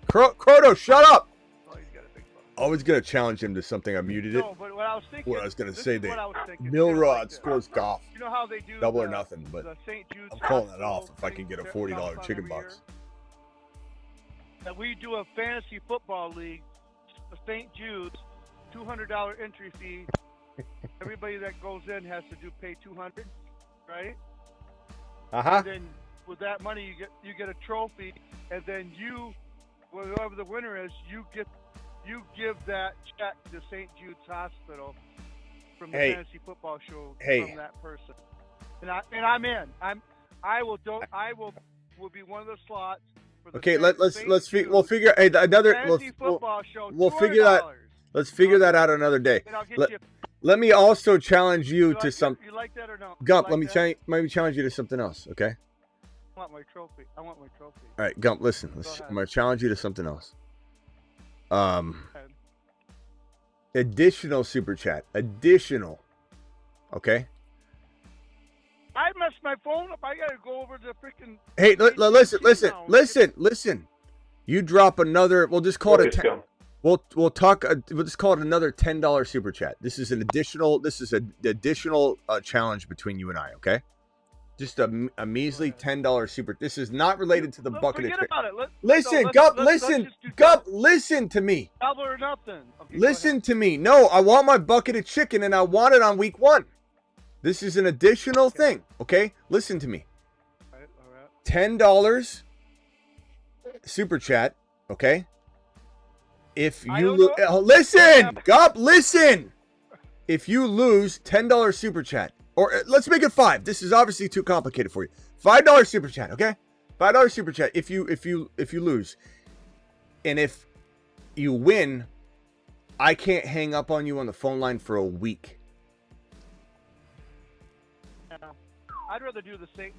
Croto, shut up! Oh, he's got a big butt. I was gonna challenge him to something. I muted it. No, but what I was thinking. What I was gonna this say is that what I was thinking. Milrod Like this. scores golf. You know how they do Double or the- nothing, but the St. Jude's I'm calling that Hospital off if I can thing get a that $40 comes on chicken every box. year? That we do a fantasy football league, the St. Jude's, $200 entry fee. Everybody that goes in has to pay $200, right? And then with that money you get a trophy, and then whoever the winner is, you give that check to St. Jude's Hospital from the fantasy football show from that person. And I'm in. I will be one of the slots for the Okay, we'll Jude's figure another fantasy football show. we'll figure that. Let's figure that out another day. And I'll get you. Let me also challenge you to some. You like that or no? Gump, You let like me that? challenge you to something else, okay? I want my trophy. All right, Gump, listen. I'm going to challenge you to something else. Additional super chat. Additional. Okay? I messed my phone up. I got to go over to freaking. Hey, listen. You drop another, we'll just call it a 10. We'll just call it another $10 super chat. This is an additional challenge between you and I, okay? Just a measly $10 super. This is not related to the bucket of chicken. About it. Listen, Gump, listen to me. Double or nothing. Okay, Listen to me. No, I want my bucket of chicken and I want it on week 1. This is an additional thing, okay? Listen to me. All right. $10 super chat, okay? If you listen, Gump, listen. If you lose, $10 super chat, or let's make it 5. This is obviously too complicated for you. $5 super chat, okay? $5 super chat. If you lose, and if you win, I can't hang up on you on the phone line for a week. I'd rather do the St.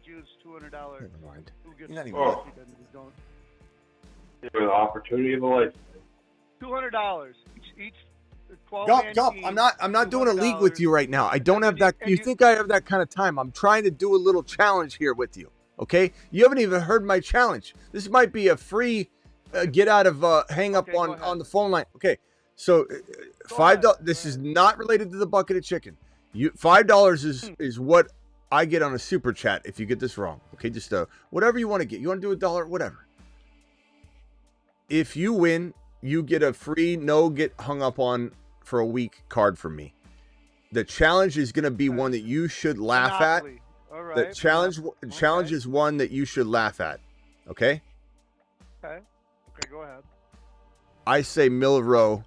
Jude's $200. Never mind. You're not even. The opportunity of a lifetime. $200 each. Gump, I'm not doing a league with you right now. I don't have that. You think I have that kind of time? I'm trying to do a little challenge here with you. Okay? You haven't even heard my challenge. This might be a free get out of hang up on the phone line. Okay. So $5. This is not related to the bucket of chicken. $5 is what I get on a super chat if you get this wrong. Okay, just whatever you want to get. You want to do $1, whatever. If you win, you get a free no get hung up on for a week card from me. The challenge is going to be one that you should laugh at. All right. The challenge is one that you should laugh at. Okay? Okay, go ahead. I say Milrow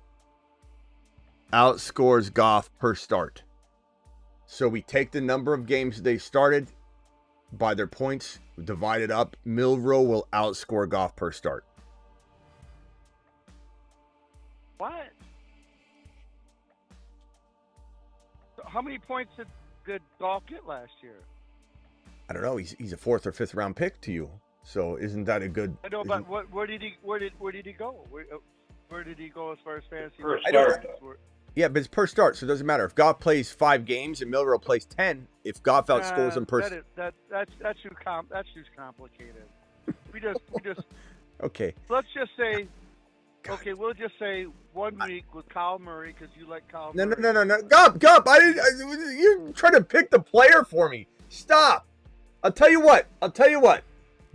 outscores Goff per start. So we take the number of games they started by their points, divide it up. Milrow will outscore Goff per start. What? So how many points did Goff get last year? I don't know. He's a 4th or 5th round pick to you. So isn't that a good? I know, but where did he go? Where did he go as far as fantasy? Yeah, but it's per start, so it doesn't matter. If Goff plays 5 games and Milrow plays 10, if Goff outscores him per that's too complicated. We just okay. Let's just say. Okay, we'll just say 1 week with Kyle Murray because you like Kyle Murray. No. Gump! You're trying to pick the player for me. Stop. I'll tell you what.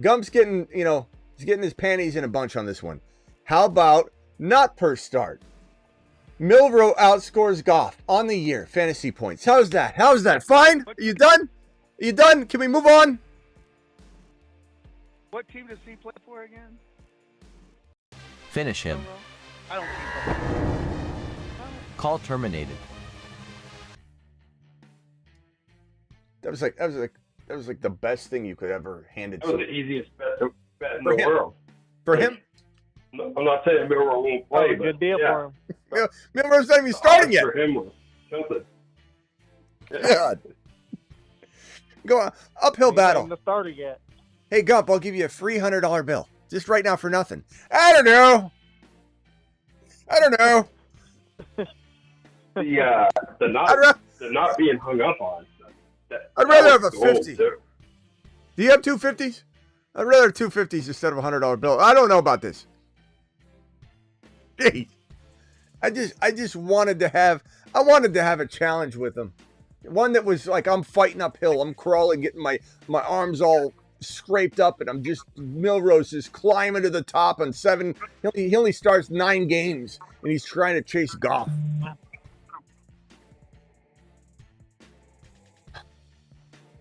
Gump's getting, he's getting his panties in a bunch on this one. How about not per start? Milroe outscores Goff on the year. Fantasy points. How's that? How's that? Fine? Are you done? Are you done? Can we move on? What team does he play for again? Finish him. I don't think so. Call terminated. That was like the best thing you could ever hand it That was to. the easiest bet in For the him. world. For him? I'm not saying Milroe won't play, but good deal for him. Milroe's not even starting yet. For him was something. God. Go on. Uphill battle. The starter yet. Hey, Gump, I'll give you a free $100 bill. Just right now for nothing. I don't know. The not being hung up on. I'd rather have a gold, 50. too. Do you have 250s? I'd rather have 250s instead of a $100 bill. I don't know about this. Hey, I just wanted to have a challenge with him. One that was like I'm fighting uphill. I'm crawling, getting my arms all scraped up, and I'm just Milroe's just climbing to the top on 7. He only starts 9 games, and he's trying to chase Goff.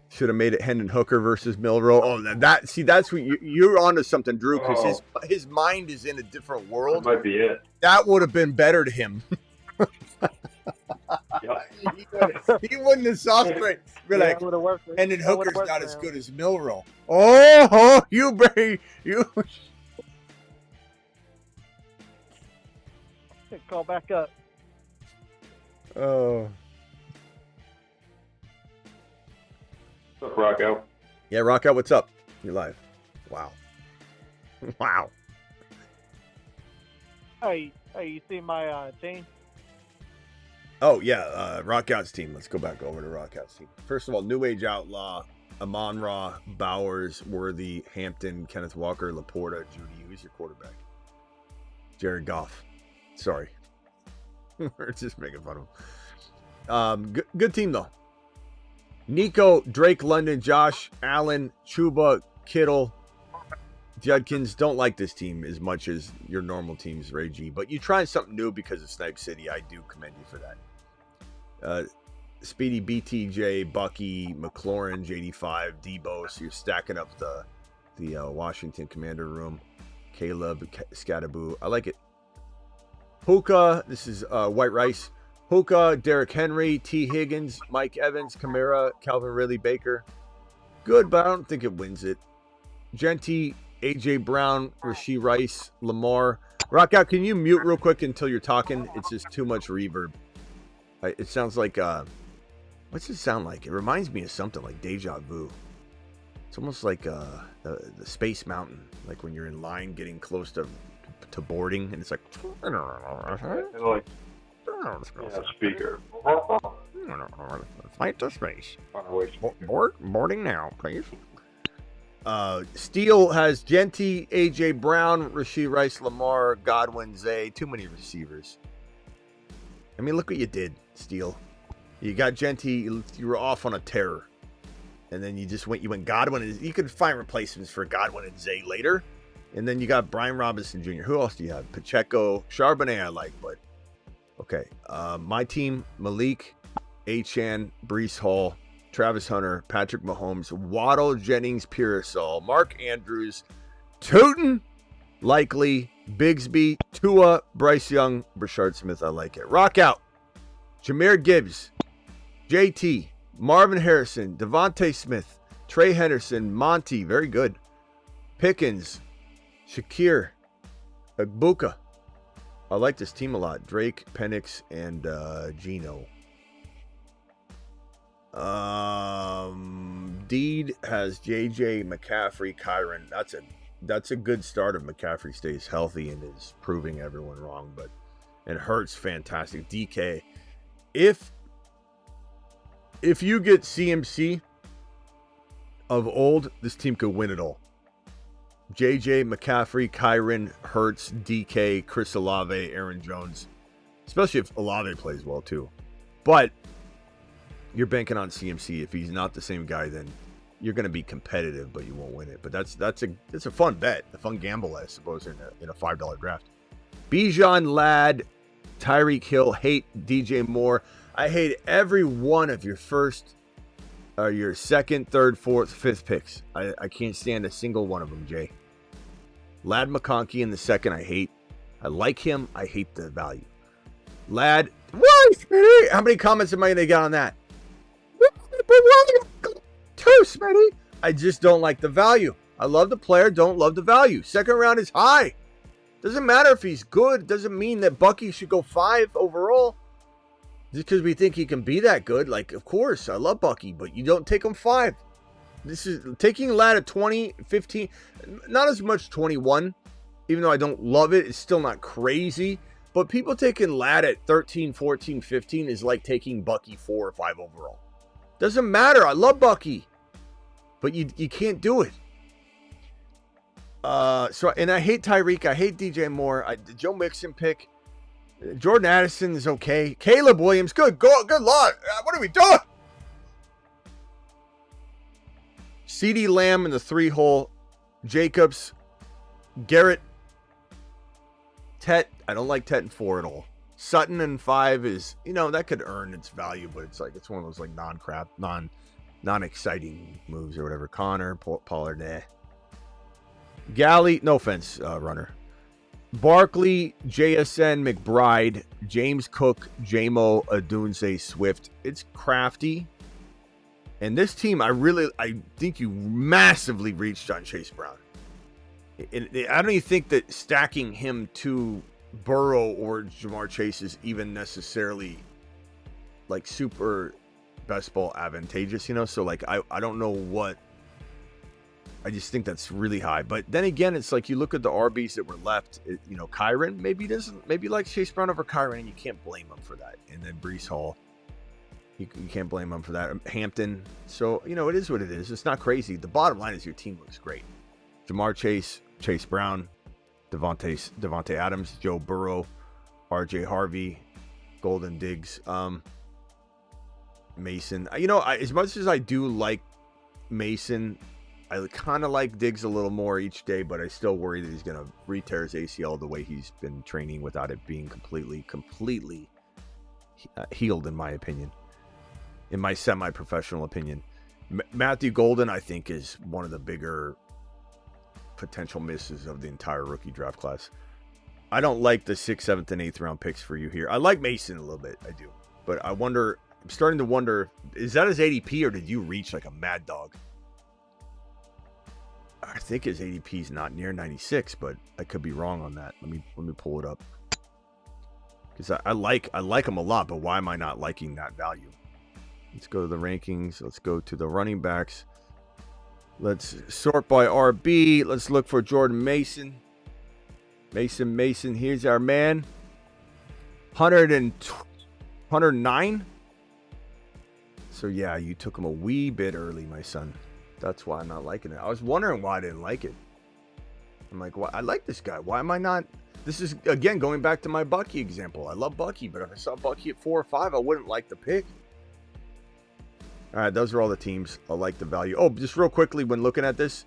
Should have made it Hendon Hooker versus Milroe. Oh, that's what you're onto something, Drew, because his mind is in a different world. That might be it. That would have been better to him. He wouldn't have soft right. Be like, Hendon Hooker's not as good as Milroe. Oh, you. Call back up. Oh. What's up, Rocco? Yeah, Rocco, what's up? You're live. Wow. Wow. Hey, you see my team? Oh, yeah, Rockout's team. Let's go back over to Rockout's team. First of all, New Age Outlaw, Amon-Ra, Bowers, Worthy, Hampton, Kenneth Walker, Laporta, Judy. Who's your quarterback? Jared Goff. Sorry. We're just making fun of him. Good team, though. Nico, Drake, London, Josh, Allen, Chuba, Kittle, Judkins. Don't like this team as much as your normal teams, Ray G. But you trying something new because of Snipe City. I do commend you for that. Speedy, BTJ, Bucky, McLaurin, JD5, Debo. So you're stacking up the Washington Commander room. Caleb, Scattaboo. I like it. Hookah. This is White Rice. Hookah, Derrick Henry, T. Higgins, Mike Evans, Kamara, Calvin Ridley, Baker. Good, but I don't think it wins it. Genty, A.J. Brown, Rashee Rice, Lamar. Rockout, can you mute real quick until you're talking? It's just too much reverb. It sounds like, what's it sound like? It reminds me of something like Deja Vu. It's almost like the Space Mountain, like when you're in line getting close to boarding, and it's like... Speaker. Flight to space. Boarding now, please. Steele has Genty, AJ Brown, Rashee Rice, Lamar, Godwin, Zay. Too many receivers. I mean, look what you did, Steele. You got Genty. You were off on a terror, and then you went Godwin. You could find replacements for Godwin and Zay later, and then you got Brian Robinson Jr. Who else do you have? Pacheco, Charbonnet. I like, but. Okay, my team, Malik, Achan, Breece Hall, Travis Hunter, Patrick Mahomes, Waddle, Jennings, Pearsall, Mark Andrews, Tootin, Likely, Bigsby, Tua, Bryce Young, Brashard Smith. I like it. Rock out. Jahmyr Gibbs, JT, Marvin Harrison, Devontae Smith, Trey Henderson, Monty. Very good. Pickens, Shakir, Agbuka. I like this team a lot. Drake, Penix, and Gino. Deed has JJ, McCaffrey, Kyron. That's a good start if McCaffrey stays healthy and is proving everyone wrong. And Hurts, fantastic. DK. If you get CMC of old, this team could win it all. JJ, McCaffrey, Kyron, Hurts, DK, Chris Olave, Aaron Jones. Especially if Olave plays well, too. But you're banking on CMC. If he's not the same guy, then you're going to be competitive, but you won't win it. But that's a fun bet, a fun gamble, I suppose, in a $5 draft. Bijan, Ladd, Tyreek Hill, hate DJ Moore. I hate every one of your first, your second, third, fourth, fifth picks. I can't stand a single one of them, Jay. Ladd McConkey in the second, I hate. I like him. I hate the value. Ladd, why? How many comments am I going to get on that? Two, Smitty. I just don't like the value. I love the player, don't love the value. Second round is high. Doesn't matter if he's good. Doesn't mean that Bucky should go 5 overall. Just because we think he can be that good. Like, of course, I love Bucky, but you don't take him 5. This is taking Ladd at 20, 15, not as much 21. Even though I don't love it, it's still not crazy. But people taking Ladd at 13, 14, 15 is like taking Bucky 4 or 5 overall. Doesn't matter. I love Bucky. But you can't do it. And I hate Tyreek. I hate DJ Moore. The Joe Mixon pick. Jordan Addison is okay. Caleb Williams, good lord. What are we doing? CeeDee Lamb in the 3-hole. Jacobs. Garrett. Tet. I don't like Tet in 4 at all. Sutton in 5 is, that could earn its value, but it's one of those like non-exciting moves or whatever. Connor, Pollard, Galley, no offense, runner. Barkley, JSN, McBride, James Cook, JMO, Adunze, Swift. It's crafty. And this team, I think you massively reached on Chase Brown. I don't even think that stacking him to Burrow or Jamar Chase is even necessarily like super best ball advantageous, So like, I don't know what. I just think that's really high. But then again, it's like you look at the RBs that were left. Kyron maybe likes Chase Brown over Kyron, and you can't blame him for that. And then Breece Hall, you can't blame him for that. Hampton. So it is what it is. It's not crazy. The bottom line is your team looks great. Jamar Chase, Chase Brown, Devontae Adams, Joe Burrow, RJ Harvey, Golden Diggs, Mason. As much as I do like Mason, I kind of like Diggs a little more each day, but I still worry that he's going to re-tear his ACL the way he's been training without it being completely healed, in my opinion. In my semi-professional opinion. Matthew Golden, I think, is one of the bigger potential misses of the entire rookie draft class. I don't like the 6th, 7th, and 8th round picks for you here. I like Mason a little bit, I do. But I'm starting to wonder, is that his ADP or did you reach like a mad dog? I think his ADP is not near 96, but I could be wrong on that. Let me pull it up. Because I like him a lot, but why am I not liking that value? Let's go to the rankings. Let's go to the running backs. Let's sort by RB. Let's look for Jordan Mason. Mason. Here's our man. 109. So yeah, you took him a wee bit early, my son. That's why I'm not liking it. I was wondering why I didn't like it. I'm like, I like this guy. Why am I not? This is, again, going back to my Bucky example. I love Bucky, but if I saw Bucky at 4 or 5, I wouldn't like the pick. All right, those are all the teams. I like the value. Oh, just real quickly, when looking at this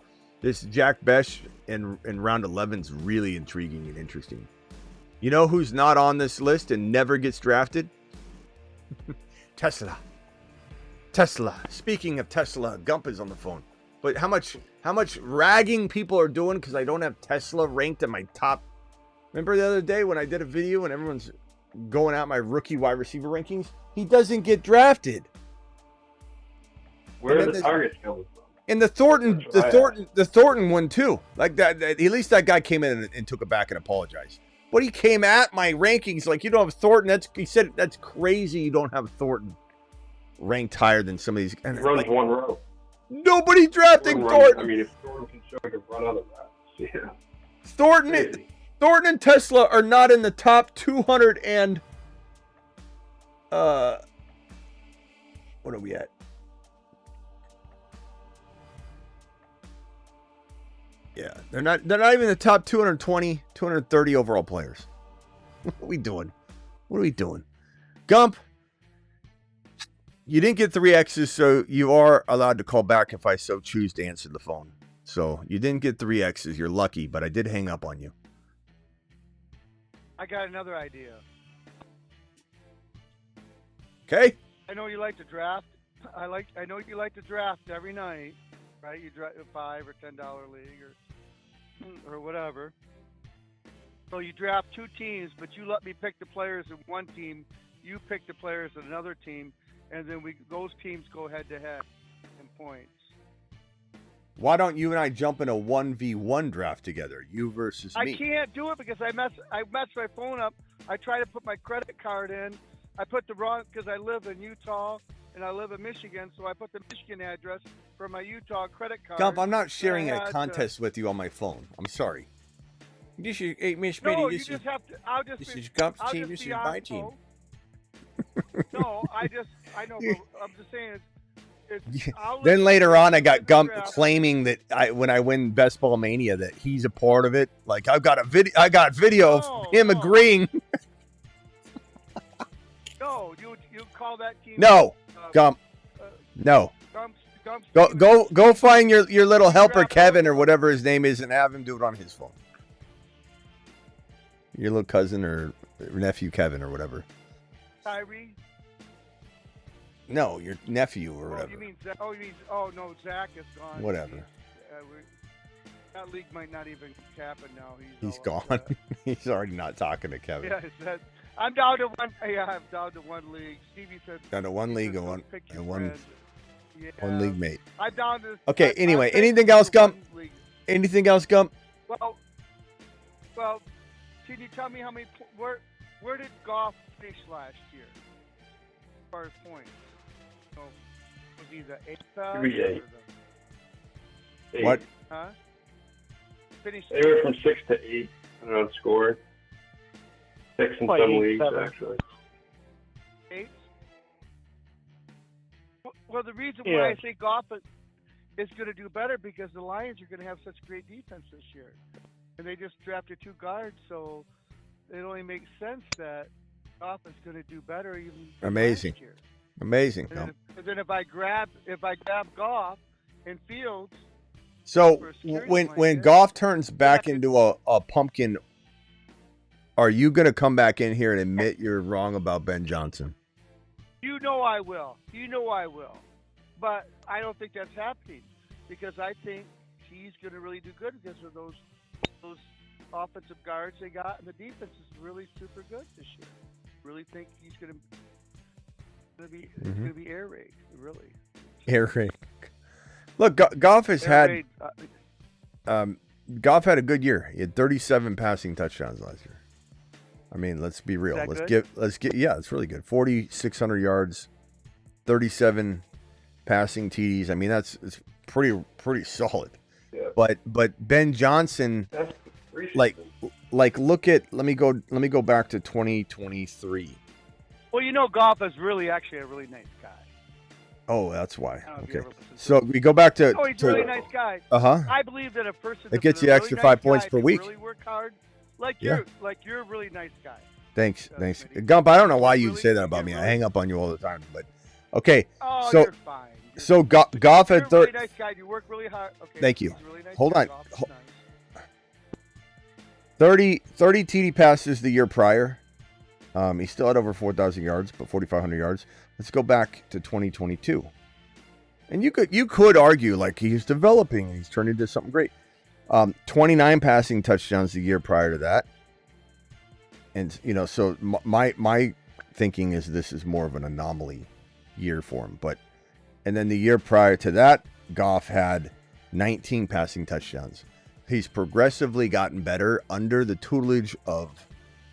Jack Besh in round 11 is really intriguing and interesting. You know who's not on this list and never gets drafted? Tesla. Speaking of Tesla, Gump is on the phone. But how much ragging people are doing because I don't have Tesla ranked in my top. Remember the other day when I did a video and everyone's going out my rookie wide receiver rankings? He doesn't get drafted. Where are the targets coming from? And the Thornton one too. Like that, at least that guy came in and took it back and apologized. But he came at my rankings like, you don't have Thornton. He said that's crazy. You don't have Thornton ranked higher than some of these. And he runs one row. Nobody drafting Thornton. I mean, if Thornton can show he can run other routes, yeah. Thornton and Tesla are not in the top 200 and what are we at? Yeah, they're not even in the top 220, 230 overall players. What are we doing? Gump, you didn't get 3 X's, so you are allowed to call back if I so choose to answer the phone. So you didn't get 3 X's. You're lucky, but I did hang up on you. I got another idea. Okay. I know you like to draft. I know you like to draft every night, right? You draft a $5 or $10 league or whatever. So you draft 2 teams, but you let me pick the players in one team. You pick the players in another team, and then those teams go head to head in points. Why don't you and I jump in a 1v1 draft together? You versus me. I can't do it because I messed my phone up. I tried to put my credit card in. I put the wrong, because I live in Utah and I live in Michigan, so I put the Michigan address for my Utah credit card. Gump, I'm not sharing a contest with you on my phone. I'm sorry. This is, hey, Miss Smitty, No, this you is, just have to. I'll just this be, is Gump's I'll team, just this is be my on team. phone. No, I know, but I'm just saying Then later on, I got Gump claiming that when I win Best Ball Mania that he's a part of it. Like I got video of him agreeing. No, you call that team. No, Gump. No. Gump's Go find your little helper Kevin or whatever his name is and have him do it on his phone. Your little cousin or nephew Kevin or whatever. Tyree. No, your nephew or whatever. You mean no, Zach is gone. Whatever. That league might not even happen now. He's gone. He's already not talking to Kevin. Yeah, I'm down to one. Yeah, I'm down to one league. Stevie said down to one league and one league mate. I'm down to. Okay. Anyway, anything else, Gump? Anything else, Gump? Well, can you tell me how many? Where did Goff finish last year? As far as points, so was he the 8th? What? Huh? Finished anywhere from 6 to 8 on score. 6 in some leagues, actually. 8? Well, the reason why I say Goff is going to do better because the Lions are going to have such great defense this year. And they just drafted 2 guards, so it only makes sense that Goff is going to do better even Amazing. last year. Amazing. And then if I grab Goff and Fields. So when Goff turns back into a pumpkin, are you going to come back in here and admit you're wrong about Ben Johnson? You know I will. But I don't think that's happening because I think he's going to really do good because of those offensive guards they got, and the defense is really super good this year. Really think he's going to be air raid, really. Air raid. Look, Goff has had Goff had a good year. He had 37 passing touchdowns last year. I mean, let's be real. It's really good. 4,600 yards, 37 passing TDs. I mean, it's pretty solid. Yeah. But Ben Johnson, like look at let me go back to 2023. Well, Goff is actually a really nice guy. Oh, that's why. Okay. So we go back to. Oh, he's a really nice guy. I believe that a person that gets you extra really 5 points per week. Really work hard. You're a really nice guy. Thanks. Gump, I don't know why you'd say that about me. I hang up on you all the time, but okay. Oh, you're fine. Goff had 30. You're a really nice guy. You work really hard. Okay. Thank you. Really nice Hold guy. on. 30 TD passes the year prior. He still had over 4,000 yards, but 4,500 yards. Let's go back to 2022. And you could argue like he's developing and he's turned into something great. 29 passing touchdowns the year prior to that. And, so my thinking is this is more of an anomaly year for him. And then the year prior to that, Goff had 19 passing touchdowns. He's progressively gotten better under the tutelage of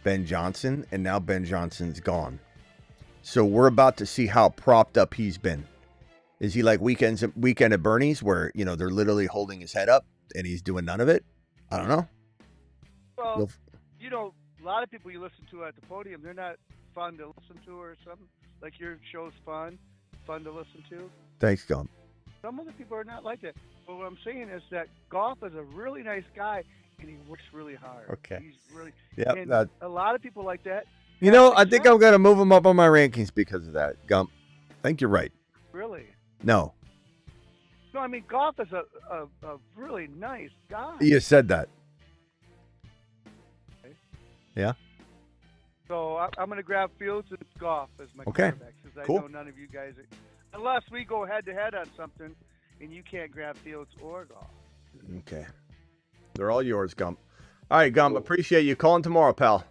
Ben Johnson, and now Ben Johnson's gone. So we're about to see how propped up he's been. Is he like weekend at Bernie's where, they're literally holding his head up and he's doing none of it? I don't know. Well, a lot of people you listen to at the podium, they're not fun to listen to or something. Like your show's fun to listen to. Thanks, Gump. Some other people are not like that. But what I'm saying is that Goff is a really nice guy and he works really hard. Okay. He's really a lot of people like that. I think I'm going to move him up on my rankings because of that, Gump. I think you're right. Really? No. No, I mean, Goff is a really nice guy. You said that. Okay. Yeah? So I'm going to grab Fields and Goff as my Okay. quarterbacks because I Cool. know none of you guys, unless we go head-to-head on something, and you can't grab Fields or Goff. Okay. They're all yours, Gump. All right, Gump. Appreciate you calling tomorrow, pal.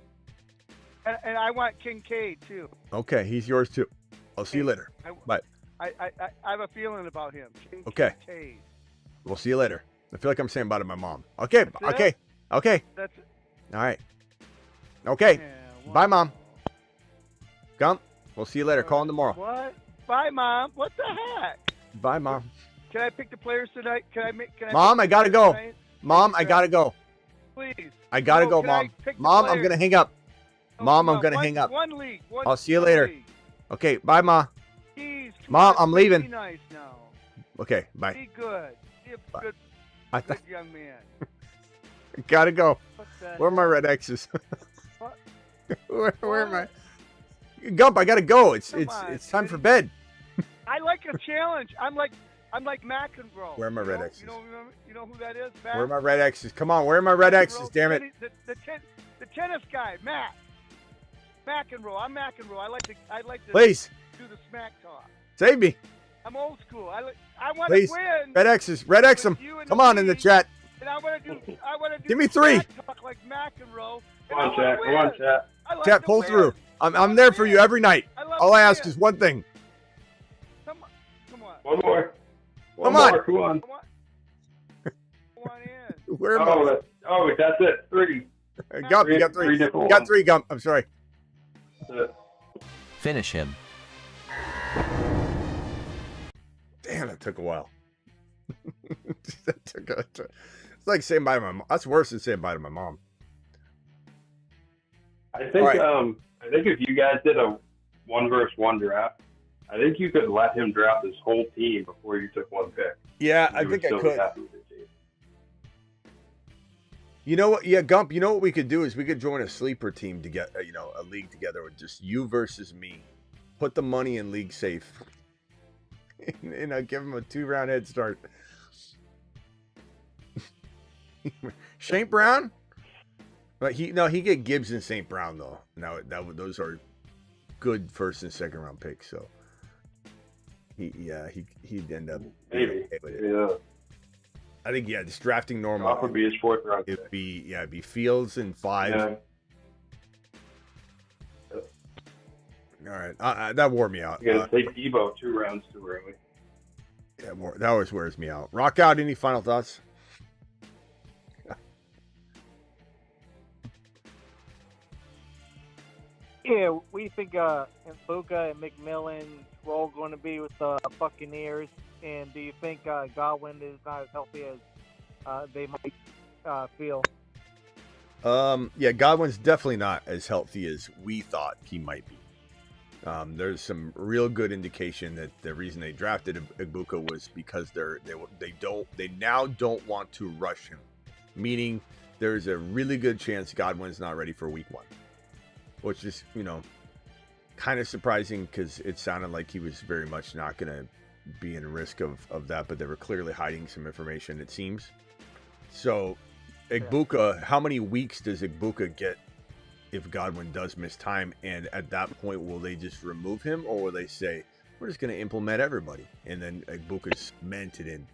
And I want Kincaid, too. Okay, he's yours too. I'll see you later. Bye. I have a feeling about him. Okay. Kincaid. We'll see you later. I feel like I'm saying bye to my mom. Okay. That's Okay. it? Okay. That's it. All right. Okay. Yeah, Bye, Mom. Gump. We'll see you later. Call in tomorrow. What? Bye, Mom. What the heck? Bye, Mom. Can I pick the players tonight? Can I Mom, pick I the gotta players go. tonight? Mom, I gotta go. Please. I gotta go, Can I Mom. pick the Mom, I'm players? gonna hang up. Oh, Mom, come I'm gonna on. hang up. One league. I'll see you one later. league. Okay. Bye, Ma. Jeez, come Mom, on, I'm leaving. Be nice now. Okay. Bye. Be good. Be a Bye. good, I good young man. gotta go. What the Where are my heck? red X's? What? Where am I? Gump, I gotta go. It's Come on, time for Smitty. bed. I like a challenge. I'm like McEnroe. Where are my You red know- X's? You know who that is? Matt? Where are my red X's? Come on, where are my red X's? McEnroe, Damn it. The tennis guy, Matt. McEnroe. I'm McEnroe. I like to Please, do the smack talk. save me. I'm old school. I want to Please. win. Red X's. Red X them. with you and Come on in the league, chat. And I want to do. Give me three. Smack talk like McEnroe. Come on, chat. Come on, chat. I like Chat, to pull win. through. I'm there for you every night. I love All to I ask win. is one thing. Come on. Come on. One more. Come on. Come on. Come on. Come on in. Where am I? That's it. 3. Gump, you got three three. different You got ones. 3, Gump. I'm sorry. That's it. Finish him. Damn, that took a while. It's like saying bye to my mom. That's worse than saying bye to my mom. I think All right. I think if you guys did a 1-versus-1 draft, I think you could let him draft his whole team before you took one pick. Yeah, You I would think I still be could. happy with your team. You know what? Yeah, Gump. You know what we could do is we could join a sleeper team to get, a league together with just you versus me. Put the money in league safe, and give him a 2-round head start. St. Brown, but he get Gibbs and St. Brown though. Now those are good 1st and 2nd round picks. So he'd end up being Maybe. okay with it. Yeah. I think just drafting normal. Goff would be his 4th round pick. It'd be Fields in 5. Yeah. All right, that wore me out. You gotta take Debo 2 rounds too early. That always wears me out. Rock out. Any final thoughts? Yeah, what do you think Mbuka and McMillan's role going to be with the Buccaneers? And do you think Godwin is not as healthy as they might feel? Yeah, Godwin's definitely not as healthy as we thought he might be. There's some real good indication that the reason they drafted Ibuka was because they now don't want to rush him, meaning there's a really good chance Godwin's not ready for week 1, which is kind of surprising because it sounded like he was very much not going to be in risk of that, but they were clearly hiding some information, it seems. So Ibuka, how many weeks does Ibuka get if Godwin does miss time? And at that point, will they just remove him, or will they say, we're just going to implement everybody, and then Ibuka's cemented in?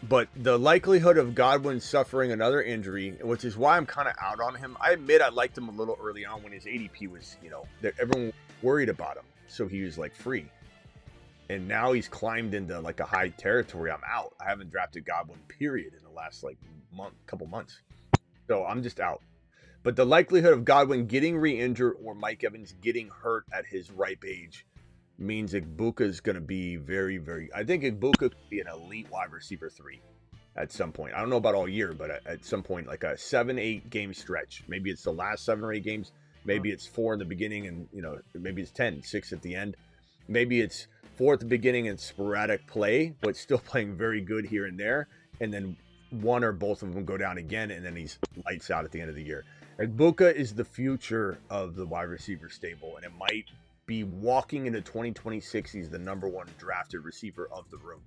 But the likelihood of Godwin suffering another injury, which is why I'm kind of out on him. I admit I liked him a little early on when his ADP was, that everyone worried about him. So he was like free. And now he's climbed into like a high territory. I'm out. I haven't drafted Godwin, period, in the last couple months. So I'm just out. But the likelihood of Godwin getting re-injured or Mike Evans getting hurt at his ripe age means Ibuka is going to be very, very... I think Ibuka could be an elite wide receiver 3 at some point. I don't know about all year, but at some point, like a 7-8 game stretch. Maybe it's the last 7 or 8 games. Maybe it's 4 in the beginning and, maybe it's 10, 6 at the end. Maybe it's 4 at the beginning and sporadic play, but still playing very good here and there. And then 1 or both of them go down again, and then he's lights out at the end of the year. Ibuka is the future of the wide receiver stable, and it might be walking into 2026. He's the number 1 drafted receiver of the room.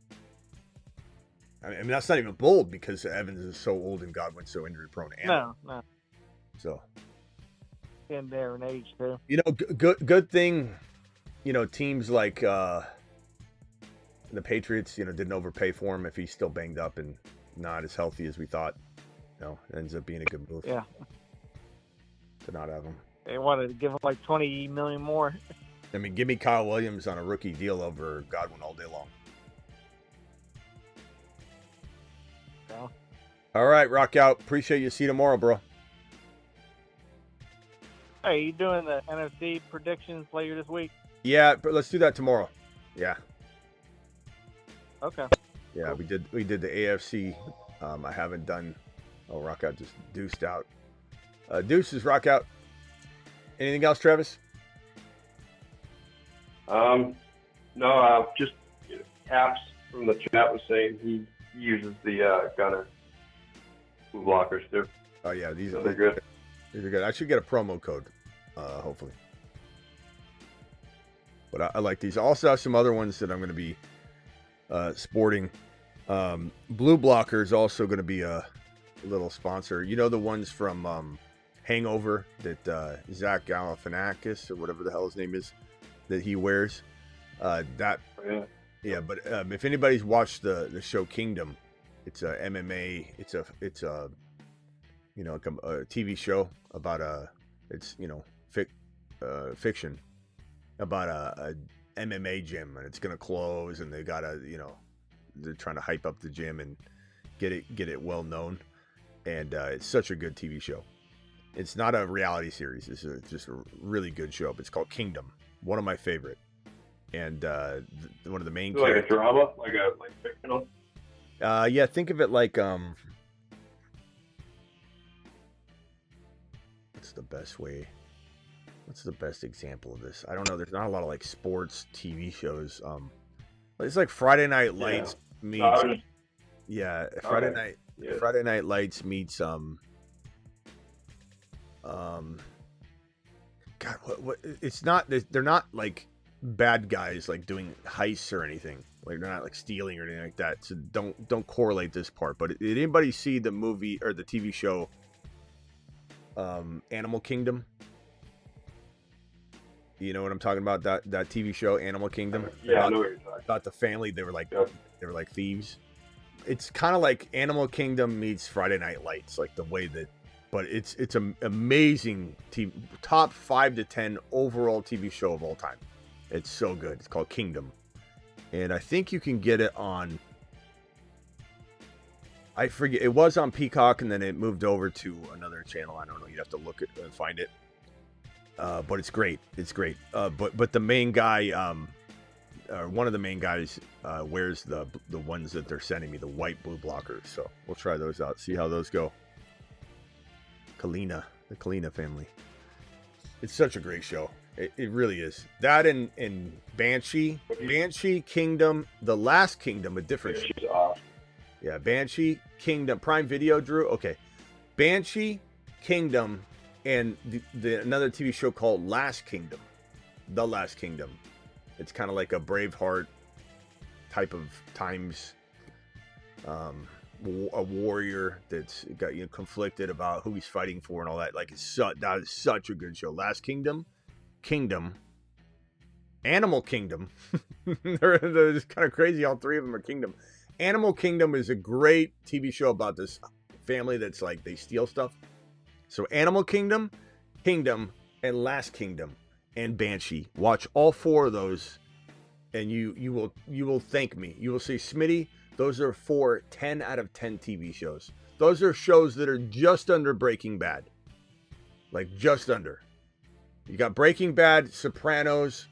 I mean, that's not even bold because Evans is so old and Godwin's so injury prone. No. So, in there in age too. You know, good thing. You know, teams like the Patriots, you know, didn't overpay for him if he's still banged up and not as healthy as we thought. You know, it ends up being a good move. Yeah. To not have him. They wanted to give him like $20 million more. I mean, give me Kyle Williams on a rookie deal over Godwin all day long. Yeah. All right, rock out. Appreciate you. See you tomorrow, bro. Hey, you doing the NFC predictions later this week? Yeah, but let's do that tomorrow. Yeah. Okay. Yeah, cool. we did the AFC. I haven't done. Oh, rock out just deuced out. Deuces, rock out. Anything else, Travis? No, just Caps from the chat was saying he uses the gunner blockers too. Oh yeah, these So they're good. These are good. I should get a promo code, hopefully. But I like these. I also have some other ones that I'm going to be sporting. Blue Blocker is also going to be a little sponsor. You know the ones from Hangover that Zach Galifianakis or whatever the hell his name is that he wears. Yeah, but if anybody's watched the show Kingdom, it's a MMA. It's a you know, a TV show about fiction about a MMA gym, and it's gonna close, and they gotta, you know, they're trying to hype up the gym and get it well known, and it's such a good TV show. It's not a reality series. It's just a really good show. But it's called Kingdom. One of my favorite. And one of the main characters. Like a drama, like fictional. Yeah, think of it like what's the best way? What's the best example of this? I don't know. There's not a lot of like sports TV shows. It's like Friday Night Lights meets. Friday Night. Yeah. Friday Night Lights meets God, what? It's not. They're not like bad guys like doing heists or anything. Like they're not like stealing or anything like that. So don't correlate this part. But did anybody see the movie or the TV show Animal Kingdom? You know what I'm talking about? That TV show Animal Kingdom? Yeah, I know what you're talking about. The family, they were like thieves. It's kind of like Animal Kingdom meets Friday Night Lights, like the way that, but it's an amazing TV, top 5 to 10 overall TV show of all time. It's so good. It's called Kingdom, and I think you can get it on. I forget, it was on Peacock, and then it moved over to another channel. I don't know. You'd have to look it and find it. But it's great. It's great. But the main guy, one of the main guys, wears the ones that they're sending me, the white blue blockers. So we'll try those out. See how those go. The Kalina family. It's such a great show. It really is. That and Banshee Kingdom, The Last Kingdom, a different show. She's awesome. Yeah, Banshee Kingdom, Prime Video, Drew. Okay, Banshee Kingdom, and the another TV show called Last Kingdom, The Last Kingdom. It's kind of like a Braveheart type of times. A warrior that's got conflicted about who he's fighting for and all that. Like that is such a good show. Last Kingdom, Animal Kingdom. they're just kind of crazy. All three of them are Kingdom. Animal Kingdom is a great TV show about this family that's like they steal stuff. So Animal Kingdom, and Last Kingdom, and Banshee. Watch all 4 of those, and you will thank me. You will say, Smitty, those are 4 10 out of 10 TV shows. Those are shows that are just under Breaking Bad. Like just under. You got Breaking Bad, Sopranos,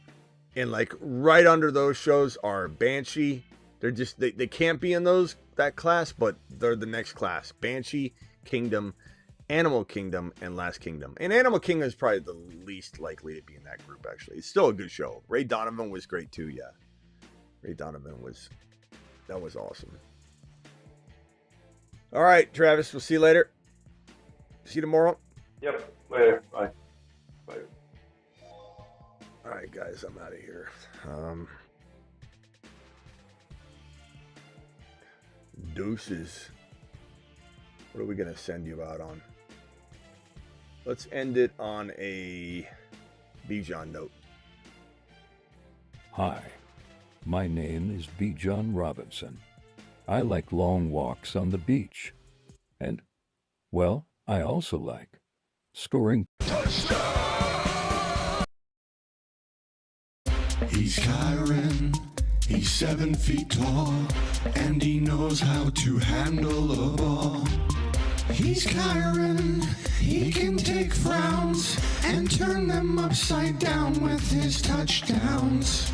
and like right under those shows are Banshee. They're just they can't be in that class, but they're the next class. Banshee, Kingdom, Animal Kingdom, and Last Kingdom. And Animal Kingdom is probably the least likely to be in that group, actually. It's still a good show. Ray Donovan was great too, yeah. Ray Donovan was awesome. All right, Travis, we'll see you later. See you tomorrow. Yep, later. Bye. All right, guys, I'm out of here. Deuces. What are we going to send you out on? Let's end it on a Bijan note. Hi, my name is Bijan Robinson. I like long walks on the beach. And, well, I also like scoring. He's Kyron, he's 7 feet tall, and he knows how to handle a ball. He's Kyron, he can take frowns and turn them upside down with his touchdowns.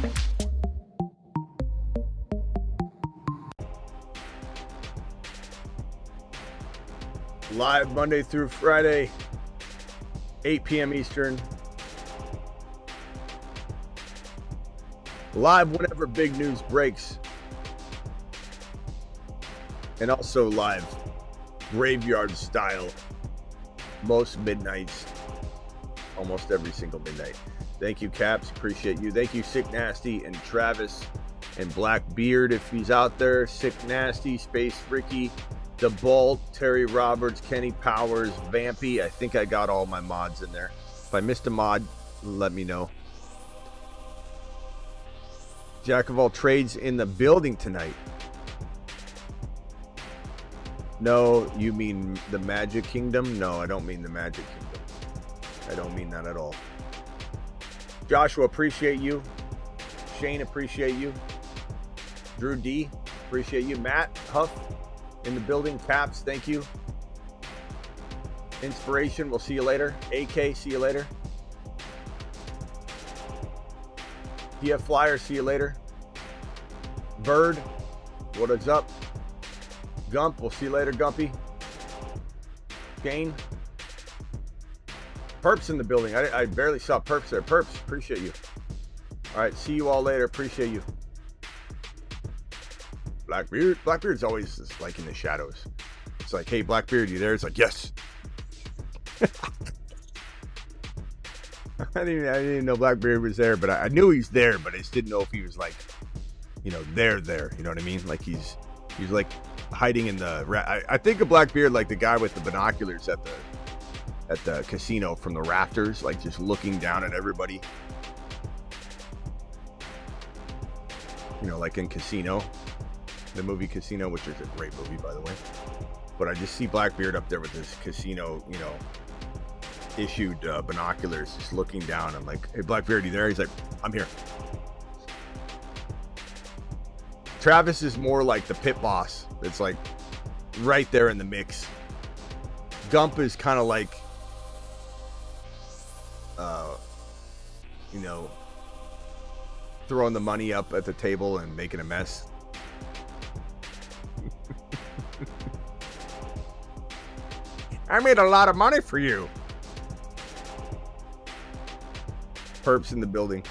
Live Monday through Friday, 8 p.m. Eastern. Live whenever big news breaks. And also live graveyard style most midnights, almost every single midnight. Thank you, Caps. Appreciate you. Thank you, Sick Nasty and Travis and Blackbeard if he's out there. Sick Nasty, Space Ricky, The Bolt, Terry Roberts, Kenny Powers, Vampy. I think I got all my mods in there. If I missed a mod, let me know. Jack of all trades in the building tonight. No, you mean the Magic Kingdom? No, I don't mean the Magic Kingdom. I don't mean that at all. Joshua, appreciate you. Shane, appreciate you. Drew D, appreciate you. Matt Huff in the building. Caps, thank you. Inspiration, we'll see you later. AK, see you later. PF Flyer, see you later. Bird, what is up? Gump, we'll see you later, Gumpy. Kane. Perps in the building. I barely saw Perps there. Perps, appreciate you. All right, see you all later. Appreciate you. Blackbeard. Blackbeard's always just like in the shadows. It's like, hey, Blackbeard, you there? It's like, yes. I didn't even know Blackbeard was there, but I knew he's there, but I just didn't know if he was like, you know, there. You know what I mean? Like he's like hiding in the. I think of Blackbeard like the guy with the binoculars at the casino from the rafters, like just looking down at everybody. You know, like in Casino, the movie Casino, which is a great movie, by the way. But I just see Blackbeard up there with this casino, you know, issued binoculars, just looking down. I'm like, hey, Blackbeard, you there? He's like, I'm here. Travis is more like the pit boss. It's like right there in the mix. Gump is kind of like, you know, throwing the money up at the table and making a mess. I made a lot of money for you. Perps in the building.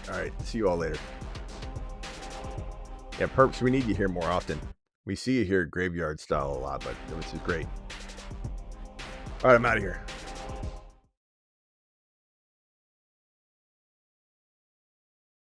All right, see you all later. Yeah, Perps, we need you here more often. We see you here at Graveyard Style a lot, but this is great. All right, I'm out of here.